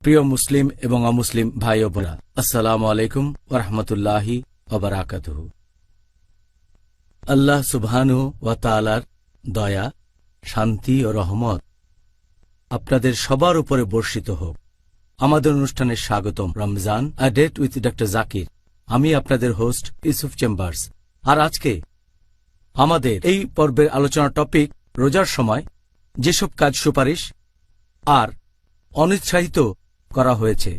প্রিয় মুসলিম এবং অমুসলিম ভাই ও বোনেরা, আসসালামু আলাইকুম ওয়া রাহমাতুল্লাহি ওয়া বারাকাতুহু। আল্লাহ সুবহানাহু ওয়া তাআলার দয়া, শান্তি ও রহমত আপনাদের সবার উপরে বর্ষিত হোক। আমাদের অনুষ্ঠানে স্বাগতম। Ramzan a date with doctor Zakir. আমি আপনাদের হোস্ট ইউসুফ চেম্বার্স। আর আজকে আমাদের এই পর্বের আলোচনার টপিক রোজার সময় যেসব কাজ সুপারিশ আর অনুৎসাহিত করা হয়েছে।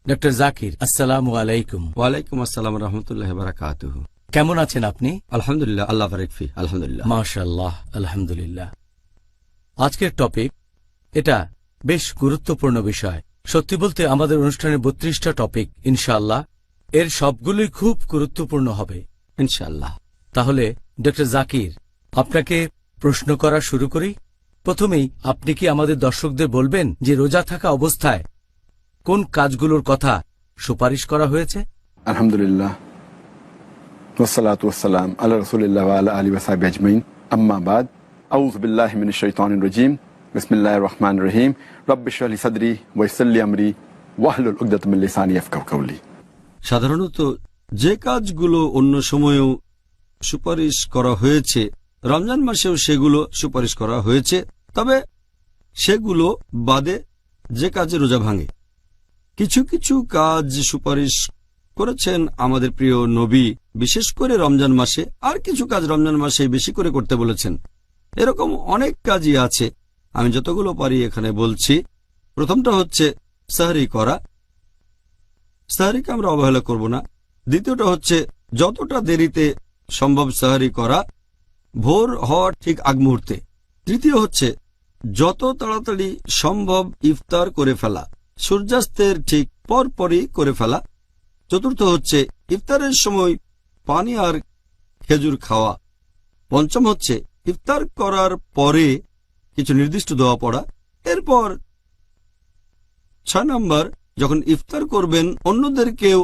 ডক্টর জাকির, আসসালামু আলাইকুম। ওয়ালাইকুম আসসালাম রহমতুল্লাহ বারাকাতুহু। কেমন আছেন আপনি? আলহামদুলিল্লাহ, আল্লাহ বারিক ফি। আলহামদুলিল্লাহ, মাশাআল্লাহ, আলহামদুলিল্লাহ। আজকের টপিক এটা বেশ গুরুত্বপূর্ণ বিষয়। সত্যি বলতে আমাদের অনুষ্ঠানে 32টা টপিক, ইনশাআল্লাহ এর সবগুলোই খুব গুরুত্বপূর্ণ হবে ইনশাআল্লাহ। তাহলে ডক্টর জাকির, আপনাকে প্রশ্ন করা শুরু করি। প্রথমেই আপনি কি আমাদের দর্শকদের বলবেন যে রোজা থাকা অবস্থায় কোন কাজগুলোর কথা সুপারিশ করা হয়েছে? আলহামদুলিল্লাহ, ওয়াসসালাতু ওয়াসসালাম আলা রাসূলিল্লাহ ওয়া আলা আলিহি ওয়া সাহবিহি আজমাইন, আম্মা বাদ। আউযু বিল্লাহি মিনাশ শাইতানির রাজীম। বিসমিল্লাহির রহমানির রহিম। রাব্বি ইশরাহ লি সাদরি ওয়া ইয়াসসির লি আমরি ওয়াহলুল উকদাতাম মিন লিসানি ইয়াফকাহু কাওলি। সাধারণত যে কাজগুলো অন্য সময়েও সুপারিশ করা হয়েছে, রমজান মাসেও সেগুলো সুপারিশ করা হয়েছে, তবে সেগুলো বাদে যে কাজে রোজা ভাঙে। কিছু কিছু কাজ সুপারিশ করেছেন আমাদের প্রিয় নবী, বিশেষ করে রমজান মাসে, আর কিছু কাজ রমজান মাসে বেশি করে করতে বলেছেন। এরকম অনেক কাজই আছে, আমি যতগুলো পারি এখানে বলছি। প্রথমটা হচ্ছে সাহরি করা। সাহরিকে আমরা অবহেলা করব না। দ্বিতীয়টা হচ্ছে যতটা দেরিতে সম্ভব সাহরি করা, ভোর হওয়ার ঠিক আগ মুহূর্তে। তৃতীয় হচ্ছে যত তাড়াতাড়ি সম্ভব ইফতার করে ফেলা, সূর্যাস্তের ঠিক পরপরই করে ফেলা। চতুর্থ হচ্ছে ইফতারের সময় পানি আর খেজুর খাওয়া। পঞ্চম হচ্ছে ইফতার করার পরে কিছু নির্দিষ্ট দোয়া পড়া। এরপর 6 নম্বর, যখন ইফতার করবেন অন্যদেরকেও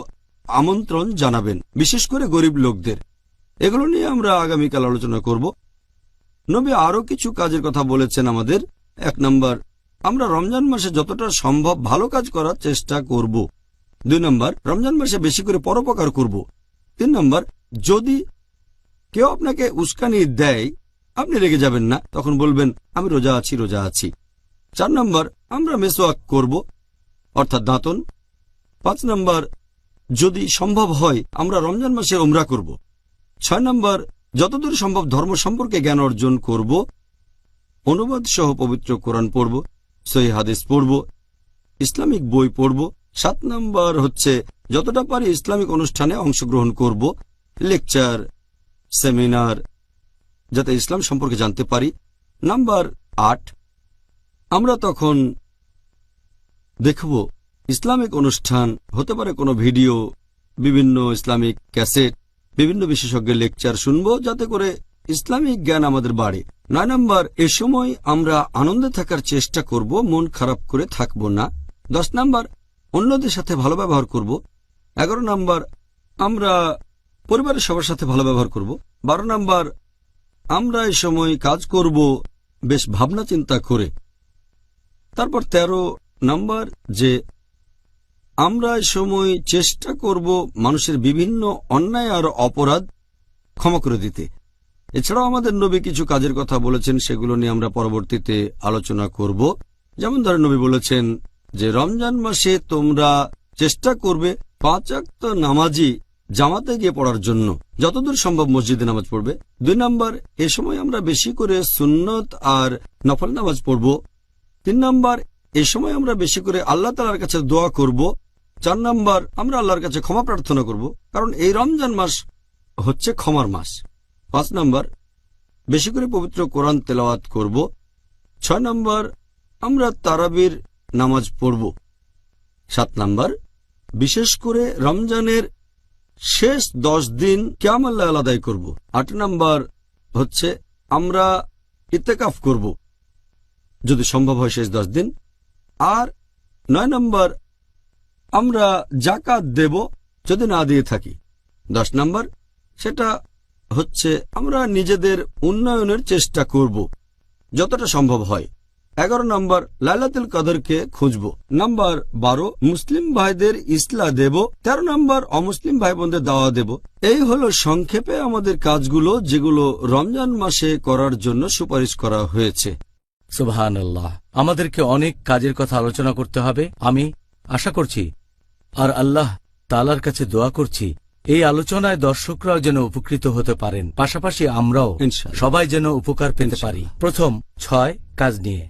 আমন্ত্রণ জানাবেন, বিশেষ করে গরিব লোকদের। এগুলো নিয়ে আমরা আগামীকাল আলোচনা করব। নবী আরও কিছু কাজের কথা বলেছেন আমাদের। 1 নম্বর, আমরা রমজান মাসে যতটা সম্ভব ভালো কাজ করার চেষ্টা করব। 2 নম্বর, রমজান মাসে বেশি করে পরোপকার করব। 3 নম্বর, যদি কেউ আপনাকে উস্কানি দেয় আপনি রেগে যাবেন না, তখন বলবেন আমি রোজা আছি, রোজা আছি। 4 নম্বর, আমরা মেসওয়াক করব, অর্থাৎ দাঁতন। 5 নম্বর, যদি সম্ভব হয় আমরা রমজান মাসে উমরা করব। 6 নম্বর, যতদূর সম্ভব ধর্ম সম্পর্কে জ্ঞান অর্জন করব, অনুবাদ সহ পবিত্র কোরআন পড়ব, সহিহ হাদিস পড়ব, ইসলামিক বই পড়ব। 7 নম্বর হচ্ছে যতটা পারি ইসলামিক অনুষ্ঠানে অংশগ্রহণ করব, লেকচার, সেমিনার, যাতে ইসলাম সম্পর্কে জানতে পারি। নাম্বার 8, আমরা তখন দেখব ইসলামিক অনুষ্ঠান, হতে পারে কোনো ভিডিও, বিভিন্ন ইসলামিক ক্যাসেট, বিভিন্ন বিশেষজ্ঞের লেকচার শুনব, যাতে করে ইসলামিক জ্ঞান আমাদের বাড়ে। 9 নম্বর, এ সময় আমরা আনন্দে থাকার চেষ্টা করব, মন খারাপ করে থাকব না। 10 নম্বর, অন্যদের সাথে ভালো ব্যবহার করব। 11 নম্বর, আমরা পরিবারের সবার সাথে ভালো ব্যবহার করব। 12 নম্বর, আমরা এই সময় কাজ করব বেশ ভাবনা চিন্তা করে। তারপর 13 নম্বর, যে আমরা এই সময় চেষ্টা করব মানুষের বিভিন্ন অন্যায় আর অপরাধ ক্ষমা করে দিতে। এছাড়াও আমাদের নবী কিছু কাজের কথা বলেছেন, সেগুলো নিয়ে আমরা পরবর্তীতে আলোচনা করব। যেমন ধরেন নবী বলেছেন যে রমজান মাসে তোমরা চেষ্টা করবে 5 ওয়াক্ত নামাজই জামাতে গিয়ে পড়ার জন্য, যতদূর সম্ভব মসজিদে নামাজ পড়বে। 2 নম্বর, এ সময় আমরা বেশি করে সুন্নত আর নফল নামাজ পড়ব। 3 নম্বর, এ সময় আমরা বেশি করে আল্লাহ তাআলার কাছে দোয়া করব। 4 নম্বর, আমরা আল্লাহর কাছে ক্ষমা প্রার্থনা করব, কারণ এই রমজান মাস হচ্ছে ক্ষমার মাস। 5 নম্বর, বেশি করে পবিত্র কোরআন তেলাওয়াত করব। 6 নম্বর, আমরা তারাবির নামাজ পড়ব। 7 নম্বর, বিশেষ করে রমজানের শেষ 10 দিন কিয়ামুল লাইল আদায় করব। 8 নম্বর হচ্ছে আমরা ইতিকাফ করব, যদি সম্ভব হয় শেষ 10 দিন। আর 9 নম্বর, আমরা যাকাত দেব যদি না দিয়ে থাকি। 10 নম্বর, সেটা হচ্ছে আমরা নিজেদের উন্নয়নের চেষ্টা করব যতটা সম্ভব হয়। 11 নম্বর লাইলাতুল কদরকে খুঁজব। নাম্বার 12 মুসলিম ভাইদের ইসলা দেব। 13 নম্বর অমুসলিম ভাই বোনদের দাওয়া দেব। এই হলো সংক্ষেপে আমাদের কাজগুলো যেগুলো রমজান মাসে করার জন্য সুপারিশ করা হয়েছে। সুবহানাল্লাহ, আমাদেরকে অনেক কাজের কথা আলোচনা করতে হবে। আমি আশা করছি আর আল্লাহ তাআলার কাছে দোয়া করছি এই আলোচনায় দর্শকরাও যেন উপকৃত হতে পারেন, পাশাপাশি আমরাও ইনশাআল্লাহ। সবাই যেন উপকার পেতে পারি। প্রথম 6 কাজ নিয়ে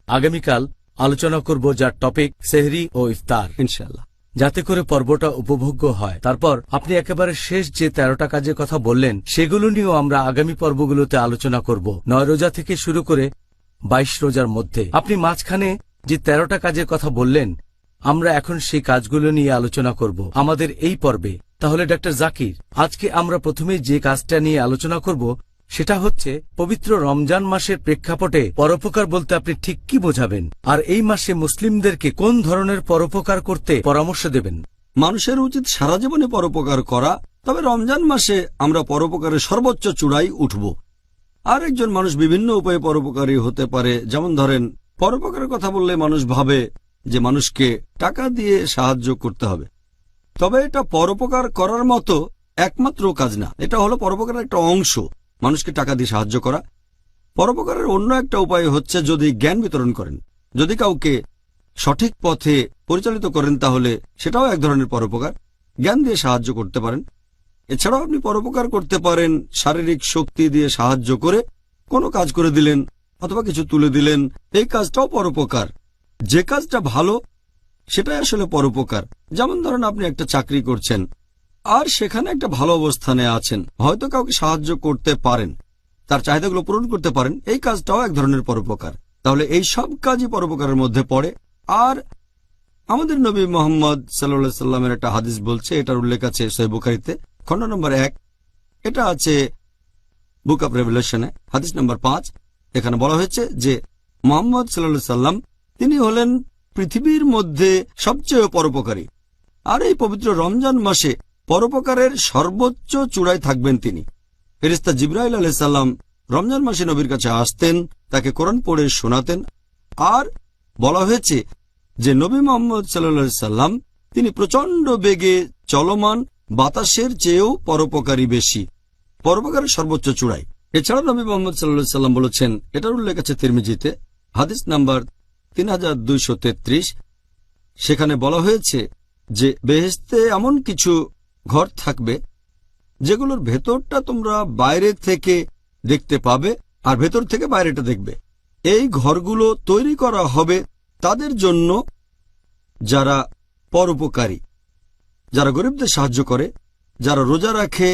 আগামীকাল আলোচনা করব, যার টপিক সেহরি ও ইফতার, ইনশাআল্লাহ, যাতে করে পর্বটা উপভোগ্য হয়। তারপর আপনি একেবারে শেষ যে 13টা কাজের কথা বললেন সেগুলো নিয়েও আমরা আগামী পর্বগুলোতে আলোচনা করব। 9 রোজা থেকে শুরু করে 22 রোজার মধ্যে আপনি মাঝখানে যে 13টা কাজের কথা বললেন, আমরা এখন সেই কাজগুলো নিয়ে আলোচনা করব আমাদের এই পর্বে। তাহলে ডক্টর জাকির, আজকে আমরা প্রথমে যে কাজটা নিয়ে আলোচনা করব সেটা হচ্ছে পবিত্র রমজান মাসের প্রেক্ষাপটে পরোপকার বলতে আপনি ঠিক কি বোঝাবেন, আর এই মাসে মুসলিমদেরকে কোন ধরনের পরোপকার করতে পরামর্শ দেবেন? মানুষের উচিত সারা জীবনে পরোপকার করা, তবে রমজান মাসে আমরা পরোপকারের সর্বোচ্চ চূড়ায় উঠব। আর একজন মানুষ বিভিন্ন উপায়ে পরোপকারী হতে পারে। যেমন ধরেন, পরোপকারের কথা বললে মানুষ ভাবে যে মানুষকে টাকা দিয়ে সাহায্য করতে হবে, তবে এটা পরোপকার করার মতো একমাত্র কাজ না। এটা হলো পরোপকারের একটা অংশ, মানুষকে টাকা দিয়ে সাহায্য করা। পরোপকারের অন্য একটা উপায় হচ্ছে যদি জ্ঞান বিতরণ করেন, যদি কাউকে সঠিক পথে পরিচালিত করেন, তাহলে সেটাও এক ধরনের পরোপকার। জ্ঞান দিয়ে সাহায্য করতে পারেন। এছাড়াও আপনি পরোপকার করতে পারেন শারীরিক শক্তি দিয়ে সাহায্য করে, কোনো কাজ করে দিলেন অথবা কিছু তুলে দিলেন, এই কাজটাও পরোপকার। যে কাজটা ভালো সেটাই আসলে পরোপকার। যেমন ধরেন, আপনি একটা চাকরি করছেন আর সেখানে একটা ভালো অবস্থানে আছেন, হয়তো কাউকে সাহায্য করতে পারেন, তার চাহিদাগুলো পূরণ করতে পারেন, এই কাজটাও এক ধরনের পরোপকার। তাহলে এই সব কাজই পরোপকারের মধ্যে পড়ে। আর আমাদের নবী মোহাম্মদ সাল্লাল্লাহু আলাইহি সাল্লামের একটা হাদিস বলছে, এটার উল্লেখ আছে সহিহ বুখারীতে, খণ্ড নম্বর 1, এটা আছে বুক অব রেভেলেশনে, হাদিস নম্বর 5। এখানে বলা হয়েছে যে মোহাম্মদ সাল্লাল্লাহু আলাইহি সাল্লাম তিনি হলেন পৃথিবীর মধ্যে সবচেয়ে পরোপকারী। আর এই পবিত্র রমজান মাসে পরোপকারের সর্বোচ্চ চূড়ায় থাকবেন তিনি। ফেরেশতা জিবরাইল আলাইহিস সালাম রমজান মাসে নবীর কাছে আসতেন, তাকে কোরআন পড়ে শোনাতেন। আর বলা হয়েছে যে নবী মোহাম্মদ সাল্লাল্লাহু আলাইহি সাল্লাম তিনি প্রচন্ড বেগে চলমান বাতাসের চেয়েও পরোপকারী বেশি, পরোপকারের সর্বোচ্চ চূড়ায়। এছাড়া নবী মোহাম্মদ সাল্লাল্লাহু আলাইহি সাল্লাম বলেছেন, এটার উল্লেখ আছে তিরমিজিতে, হাদিস নাম্বার 3233, সেখানে বলা হয়েছে যে বেহেশতে এমন কিছু ঘর থাকবে যেগুলোর ভেতরটা তোমরা বাইরে থেকে দেখতে পাবে আর ভেতর থেকে বাইরেটা দেখবে। এই ঘরগুলো তৈরি করা হবে তাদের জন্য যারা পরোপকারী, যারা গরিবদের সাহায্য করে, যারা রোজা রাখে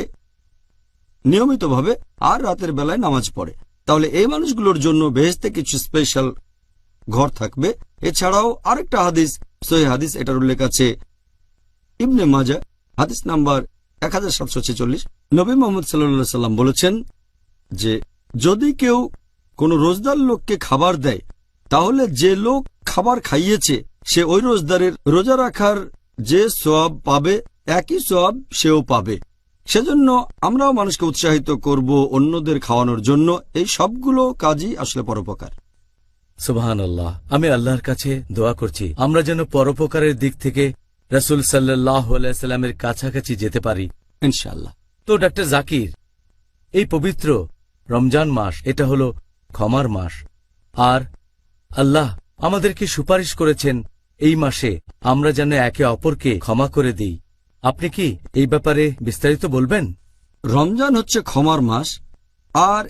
নিয়মিতভাবে আর রাতের বেলায় নামাজ পড়ে। তাহলে এই মানুষগুলোর জন্য বেহেশতে কিছু স্পেশাল ঘর থাকবে। এছাড়াও আরেকটা হাদিস, সহিহ হাদিস, এটার উল্লেখ আছে ইবনে মাজাহ, হাদিস নাম্বার 1746। নবী মুহাম্মদ সাল্লাল্লাহু আলাইহি সাল্লাম বলেছেন যে যদি কেউ কোনো রোজদার লোককে খাবার দেয়, তাহলে যে লোক খাবার খাইয়েছে সে ওই রোজদারের রোজা রাখার যে সওয়াব পাবে একই সওয়াব সেও পাবে। সেজন্য আমরাও মানুষকে উৎসাহিত করব অন্যদের খাওয়ানোর জন্য। এই সবগুলো কাজই আসলে পরোপকার। সুবহানাল্লাহ, আমি আল্লাহর কাছে দোয়া করছি আমরা যেন পরোপকারের দিক থেকে রাসূল সাল্লাল্লাহু আলাইহি সাল্লামের কাছাকাছি যেতে পারি, ইনশাআল্লাহ। তো ডক্টর জাকির, এই পবিত্র রমজান মাস এটা হলো ক্ষমার মাস, আর আল্লাহ আমাদেরকে সুপারিশ করেছেন এই মাসে আমরা যেন একে অপরকে ক্ষমা করে দিই। আপনি কি এই ব্যাপারে বিস্তারিত বলবেন? রমজান হচ্ছে ক্ষমার মাস, আর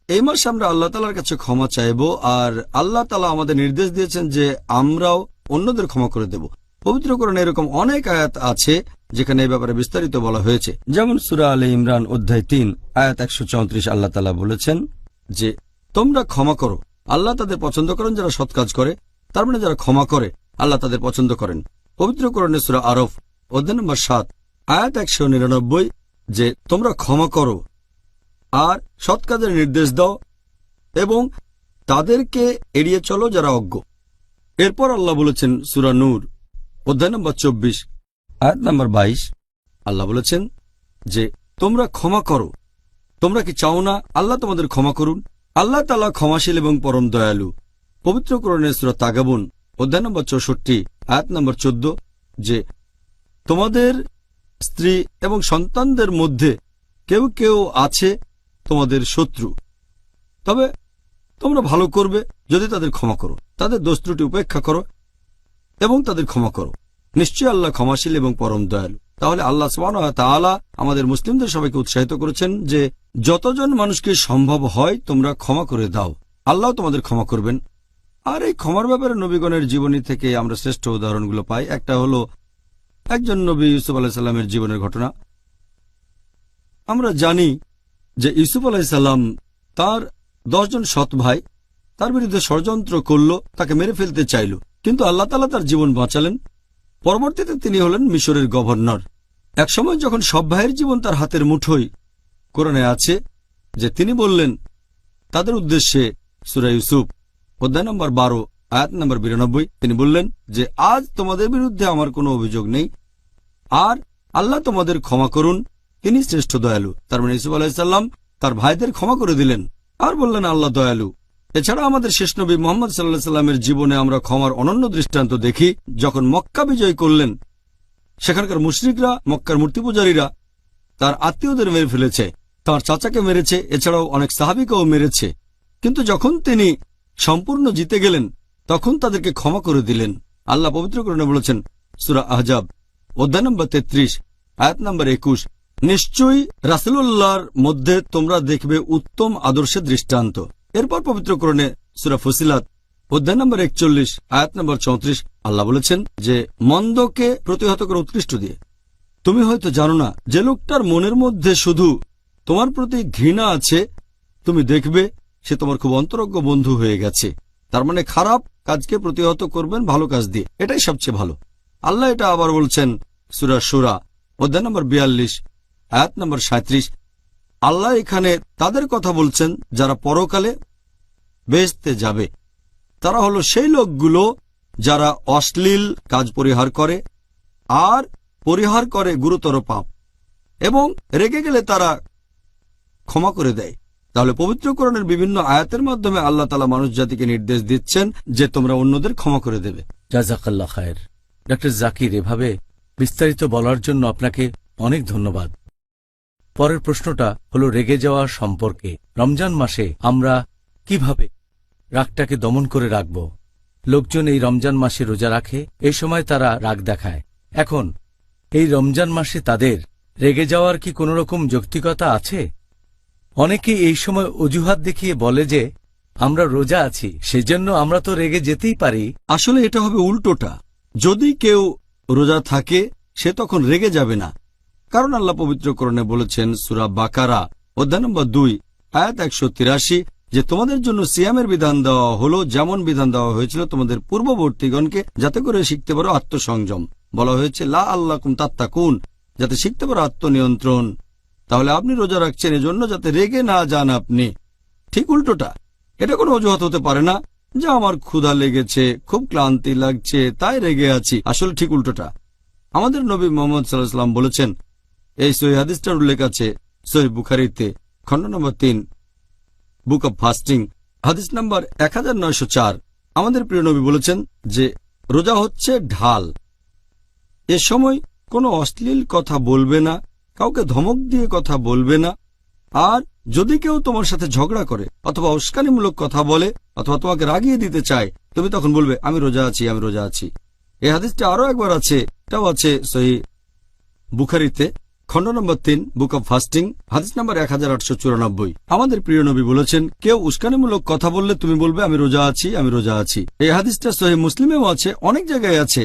এই মাসে আমরা আল্লাহ তাআলার কাছে ক্ষমা চাইব। আর আল্লাহ তাআলা আমাদের নির্দেশ দিয়েছেন যে আমরাও অন্যদের ক্ষমা করে দেব। পবিত্র কোরআনে এরকম অনেক আয়াত আছে যেখানে এই ব্যাপারে বিস্তারিত বলা হয়েছে। যেমন সূরা আলে ইমরান অধ্যায় 3 আয়াত 134 আল্লাহ তাআলা বলেছেন যে তোমরা ক্ষমা করো, আল্লাহ তাদের পছন্দ করেন যারা সৎ কাজ করে। তার মানে যারা ক্ষমা করে আল্লাহ তাদের পছন্দ করেন। পবিত্র কোরআনে সূরা আরফ অধ্যায় নম্বর 7 আয়াত 199 যে তোমরা ক্ষমা করো আর সৎ কাজের নির্দেশ দাও এবং তাদেরকে এড়িয়ে চলো যারা অজ্ঞ। এরপর আল্লাহ বলেছেন সূরা নূর অধ্যায় নম্বর 24 আয়াত নম্বর 22, আল্লাহ বলেছেন যে তোমরা ক্ষমা করো। তোমরা কি চাও না আল্লাহ তোমাদের ক্ষমা করুন? আল্লাহ তাআলা ক্ষমাশীল এবং পরম দয়ালু। পবিত্র কোরআনের সূরা তাগাবুন অধ্যায় নম্বর 64 আয়াত নম্বর 14 যে তোমাদের স্ত্রী এবং সন্তানদের মধ্যে কেউ কেউ আছে তোমাদের শত্রু, তবে তোমরা ভালো করবে যদি তাদের ক্ষমা করো, তাদের দোষ ত্রুটি উপেক্ষা করো এবং তাদের ক্ষমা করো। নিশ্চয়ই আল্লাহ ক্ষমাশীল এবং পরম দয়ালু। তাহলে আল্লাহ সুবহানাহু ওয়া তাআলা আমাদের মুসলিমদের সবাইকে উৎসাহিত করেছেন যে যতজন মানুষকে সম্ভব হয় তোমরা ক্ষমা করে দাও, আল্লাহ তোমাদের ক্ষমা করবেন। আর এই ক্ষমার ব্যাপারে নবীগণের জীবনী থেকে আমরা শ্রেষ্ঠ উদাহরণগুলো পাই। একটা হলো একজন নবী ইউসুফ আলাইহিস সালামের জীবনের ঘটনা। আমরা জানি যে ইউসুফ আলাইহিস সালাম তার 10 জন সৎ ভাই তার বিরুদ্ধে ষড়যন্ত্র করল, তাকে মেরে ফেলতে চাইল, কিন্তু আল্লাহ তাআলা তার জীবন বাঁচালেন। পরবর্তীতে তিনি হলেন মিশরের গভর্নর। একসময় যখন সব ভাইয়ের জীবন তার হাতের মুঠোয়, কোরআনে আছে যে তিনি বললেন তাদের উদ্দেশ্যে, সূরা ইউসুফ অধ্যায় নম্বর 12 আয়াত নম্বর 92, তিনি বললেন যে আজ তোমাদের বিরুদ্ধে আমার কোনো অভিযোগ নেই, আর আল্লাহ তোমাদের ক্ষমা করুন, তিনি শ্রেষ্ঠ দয়ালু। তার মানে ইউসুফ আলাইহিস সালাম তার ভাইদের ক্ষমা করে দিলেন আর বললেন আল্লাহ দয়ালু। এছাড়া আমাদের শেষ নবী মুহাম্মদ সাল্লাল্লাহু আলাইহি সাল্লামের জীবনে আমরা ক্ষমার অনন্য দৃষ্টান্ত দেখি। যখন মক্কা বিজয় করলেন, সেখানকার মুশরিকরা, মক্কার মূর্তি পূজারীরা তার আত্মীয়দের মেরে ফেলেছে, তার চাচাকে মেরেছে, এছাড়াও অনেক সাহাবীকেও মেরেছে, কিন্তু যখন তিনি সম্পূর্ণ জিতে গেলেন তখন তাদেরকে ক্ষমা করে দিলেন। আল্লাহ পবিত্র কোরআনে বলেছেন সূরা আহজাব অধ্যায় নম্বর 33 আয়াত নম্বর 21, নিশ্চয়ই রাসূলুল্লাহর মধ্যে তোমরা দেখবে উত্তম আদর্শের দৃষ্টান্ত। এরপর পবিত্র কোরআনে সূরা ফুসিলাত অধ্যায় নম্বর 41 আয়াত নম্বর 34 আল্লাহ বলেছেন যে মন্দকে প্রতিহত করে উৎকৃষ্ট দিয়ে। তুমি হয়তো জানো না যে লোকটার মনের মধ্যে শুধু তোমার প্রতি ঘৃণা আছে, তুমি দেখবে সে তোমার খুব অন্তরঙ্গ বন্ধু হয়ে গেছে। তার মানে খারাপ কাজকে প্রতিহত করবেন ভালো কাজ দিয়ে, এটাই সবচেয়ে ভালো। আল্লাহ এটা আবার বলছেন সূরা শুরা অধ্যায় নম্বর 42 আয়াত নম্বর 37। আল্লাহ এখানে তাদের কথা বলছেন যারা পরকালে বেহেশতে যাবে। তারা হলো সেই লোকগুলো যারা অশ্লীল কাজ পরিহার করে আর পরিহার করে গুরুতর পাপ, এবং রেগে গেলে তারা ক্ষমা করে দেয়। তাহলে পবিত্র কোরআনের বিভিন্ন আয়াতের মাধ্যমে আল্লাহ তাআলা মানুষ জাতিকে নির্দেশ দিচ্ছেন যে তোমরা অন্যদের ক্ষমা করে দেবে। জাযাকাল্লাহ খায়ের। ডক্টর জাকির, এভাবে বিস্তারিত বলার জন্য আপনাকে অনেক ধন্যবাদ। পরের প্রশ্নটা হলো রেগে যাওয়া সম্পর্কে। রমজান মাসে আমরা কিভাবে রাগটাকে দমন করে রাখব? লোকজন এই রমজান মাসে রোজা রাখে, এই সময় তারা রাগ দেখায়। এখন এই রমজান মাসে তাদের রেগে যাওয়ার কি কোনো রকম যৌক্তিকতা আছে? অনেকে এই সময় অজুহাত দেখিয়ে বলে যে আমরা রোজা আছি, সেজন্য আমরা তো রেগে যেতেই পারি। আসলে এটা হবে উল্টোটা। যদি কেউ রোজা থাকে সে তখন রেগে যাবে না, কারণ আল্লাহ পবিত্র কোরআনে বলেছেন সূরা বাকারা অধ্যায় নম্বর 2 আয়াত 183 যে তোমাদের জন্য সিয়ামের বিধান দেওয়া হলো যেমন বিধান দেওয়া হয়েছিল তোমাদের পূর্ববর্তীগণকে, যাতে করে শিখতে পারো আত্মসংযম। বলা হয়েছে লা আল্লাকুম তাত্তাকুন, যাতে শিখতে পারো আত্মনিয়ন্ত্রণ। তাহলে আপনি রোজা রাখছেন এজন্য যাতে রেগে না যান আপনি। ঠিক উল্টোটা, এটা কোনো অজুহাত হতে পারে না যে আমার ক্ষুধা লেগেছে, খুব ক্লান্তি লাগছে, তাই রেগে আছি। আসলে ঠিক উল্টোটা। আমাদের নবী মুহাম্মদ সাল্লাল্লাহু আলাইহি ওয়াসাল্লাম বলেছেন, এই সহিহ হাদিসটার উল্লেখ আছে সহিহ বুখারীতে খণ্ড নম্বর 3 বুক অব ফাস্টিং হাদিস নম্বর 1904। আমাদের প্রিয় নবী বলেছেন যে রোজা হচ্ছে ঢাল। এ সময় কোনো অশ্লীল কথা বলবে না, কাউকে ধমক দিয়ে কথা বলবে না, আর যদি কেউ তোমার সাথে ঝগড়া করে অথবা উস্কানিমূলক কথা বলে অথবা তোমাকে রাগিয়ে দিতে চায়, তুমি তখন বলবে আমি রোজা আছি, আমি রোজা আছি। এই হাদিসটা আরো একবার আছে, এটাও আছে সহিহ বুখারীতে খণ্ড নম্বর 3 বুক অব ফাস্টিং হাদিস নম্বর 1894। আমাদের প্রিয় নবী বলেছেন কেউ উস্কানিমূলক কথা বললে তুমি বলবে আমি রোজা আছি, আমি রোজা আছি। এই হাদিসটা সহিহ মুসলিমেও আছে, অনেক জায়গায় আছে।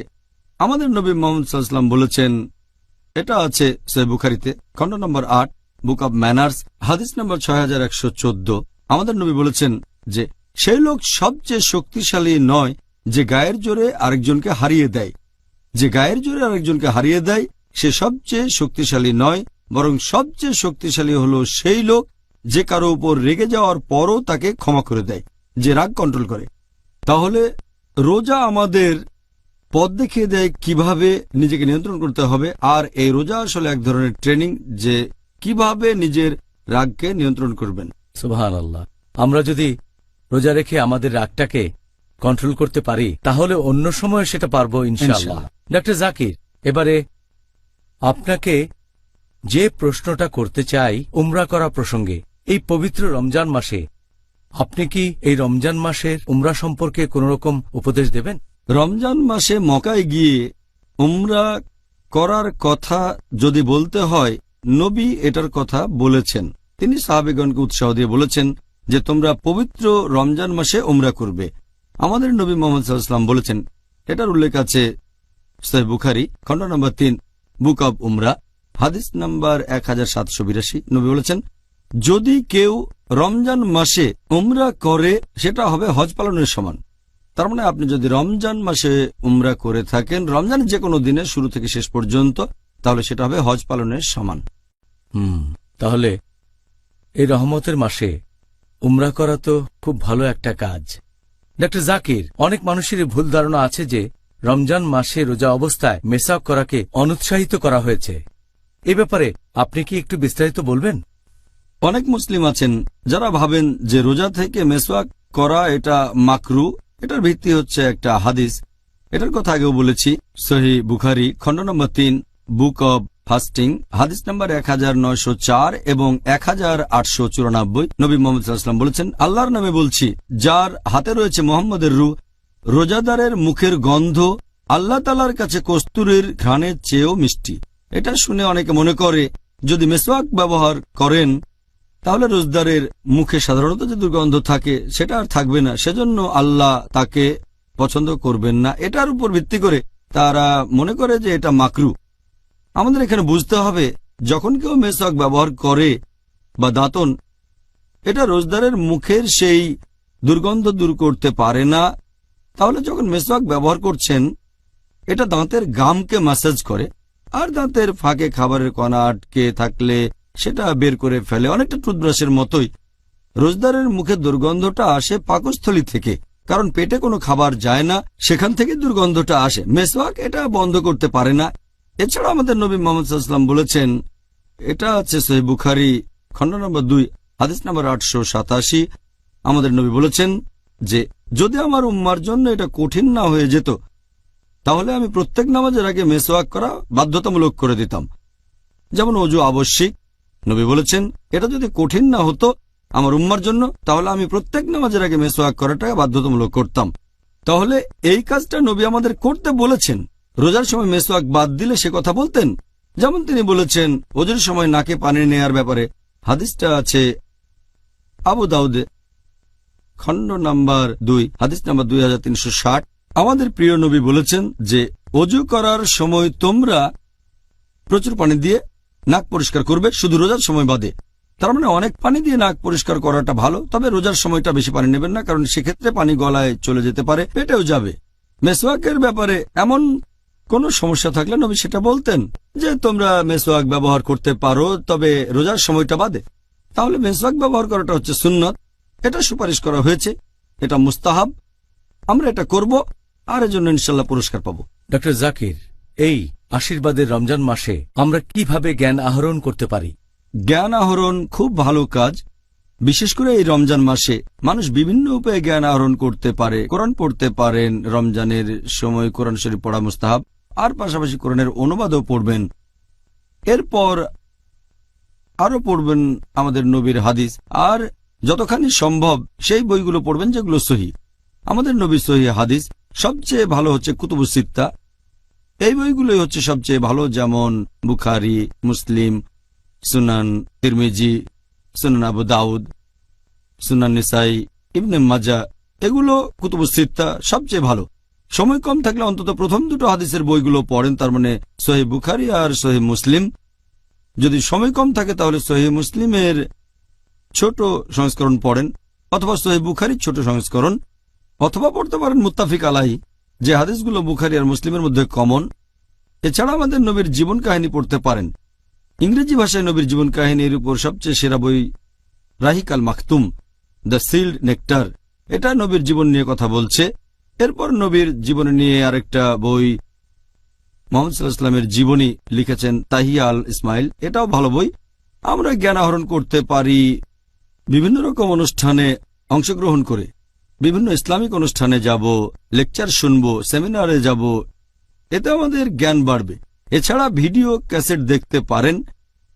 আমাদের নবী মুহাম্মদ সাল্লাল্লাহু আলাইহি ওয়াসাল্লাম বলেছেন, এটা আছে সহিহ বুখারীতে খণ্ড নম্বর 8 বুক অব ম্যানার্স হাদিস নম্বর 6114। আমাদের নবী বলেছেন যে সেই লোক সবচেয়ে শক্তিশালী নয় যে গায়ের জোরে আরেকজনকে হারিয়ে দেয়। যে গায়ের জোরে আরেকজনকে হারিয়ে দেয় সে সবচেয়ে শক্তিশালী নয়, বরং সবচেয়ে শক্তিশালী হলো সেই লোক যে কারো উপর রেগে যাওয়ার পরও তাকে ক্ষমা করে দেয়, যে রাগ কন্ট্রোল করে। তাহলে রোজা আমাদের পথ দেখিয়ে দেয় কিভাবে নিজেকে নিয়ন্ত্রণ করতে হবে, আর এই রোজা আসলে এক ধরনের ট্রেনিং যে কিভাবে নিজের রাগকে নিয়ন্ত্রণ করবেন। সুবহানাল্লাহ। আমরা যদি রোজা রেখে আমাদের রাগটাকে কন্ট্রোল করতে পারি তাহলে অন্য সময় সেটা পারবো ইনশাআল্লাহ। ডক্টর জাকির, এবারে আপনাকে যে প্রশ্নটা করতে চাই উমরা করা প্রসঙ্গে, এই পবিত্র রমজান মাসে আপনি কি এই রমজান মাসের উমরা সম্পর্কে কোন রকম উপদেশ দেবেন? রমজান মাসে মক্কায় গিয়ে উমরা করার কথা যদি বলতে হয়, নবী এটার কথা বলেছেন। তিনি সাহাবেগণকে উৎসাহ দিয়ে বলেছেন যে তোমরা পবিত্র রমজান মাসে উমরা করবে। আমাদের নবী মুহাম্মদ সাল্লাল্লাহু আলাইহি ওয়াসাল্লাম বলেছেন, এটার উল্লেখ আছে সহিহ বুখারী খণ্ড নম্বর 3 বুক অব উমরা হাদিস নাম্বার 1782। নবী বলেছেন, যদি কেউ রমজান মাসে উমরা করে সেটা হবে হজ পালনের সমান। তার মানে আপনি যদি রমজান মাসে উমরা করে থাকেন রমজানের যে কোনো দিনে শুরু থেকে শেষ পর্যন্ত, তাহলে সেটা হবে হজ পালনের সমান। তাহলে এই রহমতের মাসে উমরা করা তো খুব ভালো একটা কাজ। ডক্টর জাকির, অনেক মানুষেরই ভুল ধারণা আছে যে রমজান মাসে রোজা অবস্থায় মেসওয়াক করাকে অনুৎসাহিত করা হয়েছে। এ ব্যাপারে আপনি কি একটু বিস্তারিত বলবেন? অনেক মুসলিম আছেন যারা ভাবেন যে রোজা থেকে মেসওয়াক করা এটা মাকরু। এটার ভিত্তি হচ্ছে একটা হাদিস, এটার কথা আগেও বলেছি। সহিহ বুখারী খণ্ড নম্বর 3 বুক অব ফাস্টিং হাদিস নাম্বার 1904 এবং 1894। নবী মুহাম্মদ সাল্লাল্লাহু আলাইহি ওয়াসাল্লাম বলেছেন, আল্লাহর নামে বলছি যার হাতে রয়েছে মুহাম্মদের রূহ, রোজাদারের মুখের গন্ধ আল্লাহ তাআলার কাছে কস্তুরীর ঘ্রাণের চেয়েও মিষ্টি। এটা শুনে অনেকে মনে করে যদি মেসওয়াক ব্যবহার করেন তাহলে রোজদারের মুখে সাধারণত যে দুর্গন্ধ থাকে সেটা আর থাকবে না, সেজন্য আল্লাহ তাকে পছন্দ করবেন না। এটার উপর ভিত্তি করে তারা মনে করে যে এটা মাকরু। আমাদের এখানে বুঝতে হবে, যখন কেউ মেসওয়াক ব্যবহার করে বা দাঁতন, এটা রোজদারের মুখের সেই দুর্গন্ধ দূর করতে পারে না। তাহলে যখন মেসওয়াক ব্যবহার করছেন এটা দাঁতের গামকে ম্যাসাজ করে, আর দাঁতের ফাঁকে খাবারের কণা আটকে থাকলে সেটা বের করে ফেলে। অনেকটা টুথব্রাশের মতোই রোজদারের মুখে দুর্গন্ধটা আসে পাকস্থলী থেকে, কারণ পেটে কোনো খাবার যায় না, সেখান থেকে দুর্গন্ধটা আসে। মেসওয়াক এটা বন্ধ করতে পারে না। এছাড়া আমাদের নবী মুহাম্মদ সাল্লাল্লাহু আলাইহি ওয়াসাল্লাম বলেছেন, এটা আছে সহিহ বুখারী খণ্ড নম্বর 2 হাদিস নম্বর 887। আমাদের নবী বলেছেন যে যদি আমার উম্মার জন্য এটা কঠিন না হয়ে যেত তাহলে আমি প্রত্যেক নামাজের আগে মেসওয়াক করা বাধ্যতামূলক করে দিতাম, যেমন ওযু আবশ্যিক। নবী বলেছেন এটা যদি কঠিন না হতো আমার উম্মার জন্য তাহলে আমি প্রত্যেক নামাজের আগে মেসওয়াক করাটা বাধ্যতামূলক করতাম। তাহলে এই কাজটা নবী আমাদের করতে বলেছেন। রোজার সময় মেসওয়াক বাদ দিলে সে কথা বলতেন, যেমন তিনি বলেছেন ওজুর সময় নাকে পানি নেয়ার ব্যাপারে। হাদিসটা আছে আবু দাউদে খণ্ড নাম্বার 2 হাদিস নাম্বার 2360। আমাদের প্রিয় নবী বলেছেন যে ওজু করার সময় তোমরা প্রচুর পানি দিয়ে নাক পরিষ্কার করবে, শুধু রোজার সময় বাদে। তার মানে অনেক পানি দিয়ে নাক পরিষ্কার করাটা ভালো, তবে রোজার সময়টা বেশি পানি নেবেন না, কারণ সেক্ষেত্রে পানি গলায় চলে যেতে পারে, পেটেও যাবে। মেসওয়াকের ব্যাপারে এমন কোন সমস্যা থাকলে নবী সেটা বলতেন যে তোমরা মেসওয়াক ব্যবহার করতে পারো, তবে রোজার সময়টা বাদে। তাহলে মেসওয়াক ব্যবহার করাটা হচ্ছে সুন্নত, এটা সুপারিশ করা হয়েছে, এটা মুস্তাহাব। আমরা এটা করব আর এর জন্য ইনশাআল্লাহ পুরস্কার পাবো। ডক্টর জাকির, এই আশীর্বাদের রমজান মাসে আমরা কিভাবে জ্ঞান আহরণ করতে পারি? জ্ঞান আহরণ খুব ভালো কাজ। বিশেষ করে এই রমজান মাসে মানুষ বিভিন্ন উপায়ে জ্ঞান আহরণ করতে পারে। কোরআন পড়তে পারেন, রমজানের সময় কোরআন শরীফ পড়া মুস্তাহাব, আর পাশাপাশি কোরআনের অনুবাদও পড়বেন। এরপর আরো পড়বেন আমাদের নবীর হাদিস, আর যতখানি সম্ভব সেই বইগুলো পড়বেন যেগুলো সহিহ। আমাদের নবীর সহিহ হাদিস সবচেয়ে ভালো হচ্ছে কুতুবুস সিত্তা, এই বইগুলোই হচ্ছে সবচেয়ে ভালো, যেমন বুখারী, মুসলিম, সুনান তিরমিজি, সুনান আবু দাউদ, সুনান নিসাই, ইবনে মাজাহ, এগুলো কুতুবুস সিত্তা সবচেয়ে ভালো। সময় কম থাকলে অন্তত প্রথম দুটো হাদিসের বইগুলো পড়েন, তার মানে সহিহ বুখারী আর সহিহ মুসলিম। যদি সময় কম থাকে তাহলে সহিহ মুসলিমের ছোট সংস্করণ পড়েন, অথবা সহিহ বুখারীর ছোট সংস্করণ, অথবা পড়তে পারেন মুত্তাফিক আলাইহি, যে হাদিসগুলো বুখারী আর মুসলিমের মধ্যে কমন। এছাড়া আমাদের নবীর জীবন কাহিনী পড়তে পারেন। ইংরেজি ভাষায় নবীর জীবন কাহিনীর উপর সবচেয়ে সেরা বই রাহিক আল মাকতুম, দ্য সিল্ড নেকটার। এটা নবীর জীবন নিয়ে কথা বলছে। এরপর নবীর জীবন নিয়ে আরেকটা বই মুহাম্মদ সাল্লাল্লাহু আলাইহি ওয়াসাল্লামের জীবনী লিখেছেন তাহিয়া আল ইসমাইল, এটাও ভালো বই। আমরা জ্ঞান আহরণ করতে পারি বিভিন্ন রকম অনুষ্ঠানে অংশগ্রহণ করে। বিভিন্ন ইসলামিক অনুষ্ঠানে যাব, লেকচার শুনব, সেমিনারে যাব, এতে আমাদের জ্ঞান বাড়বে। এছাড়া ভিডিও ক্যাসেট দেখতে পারেন,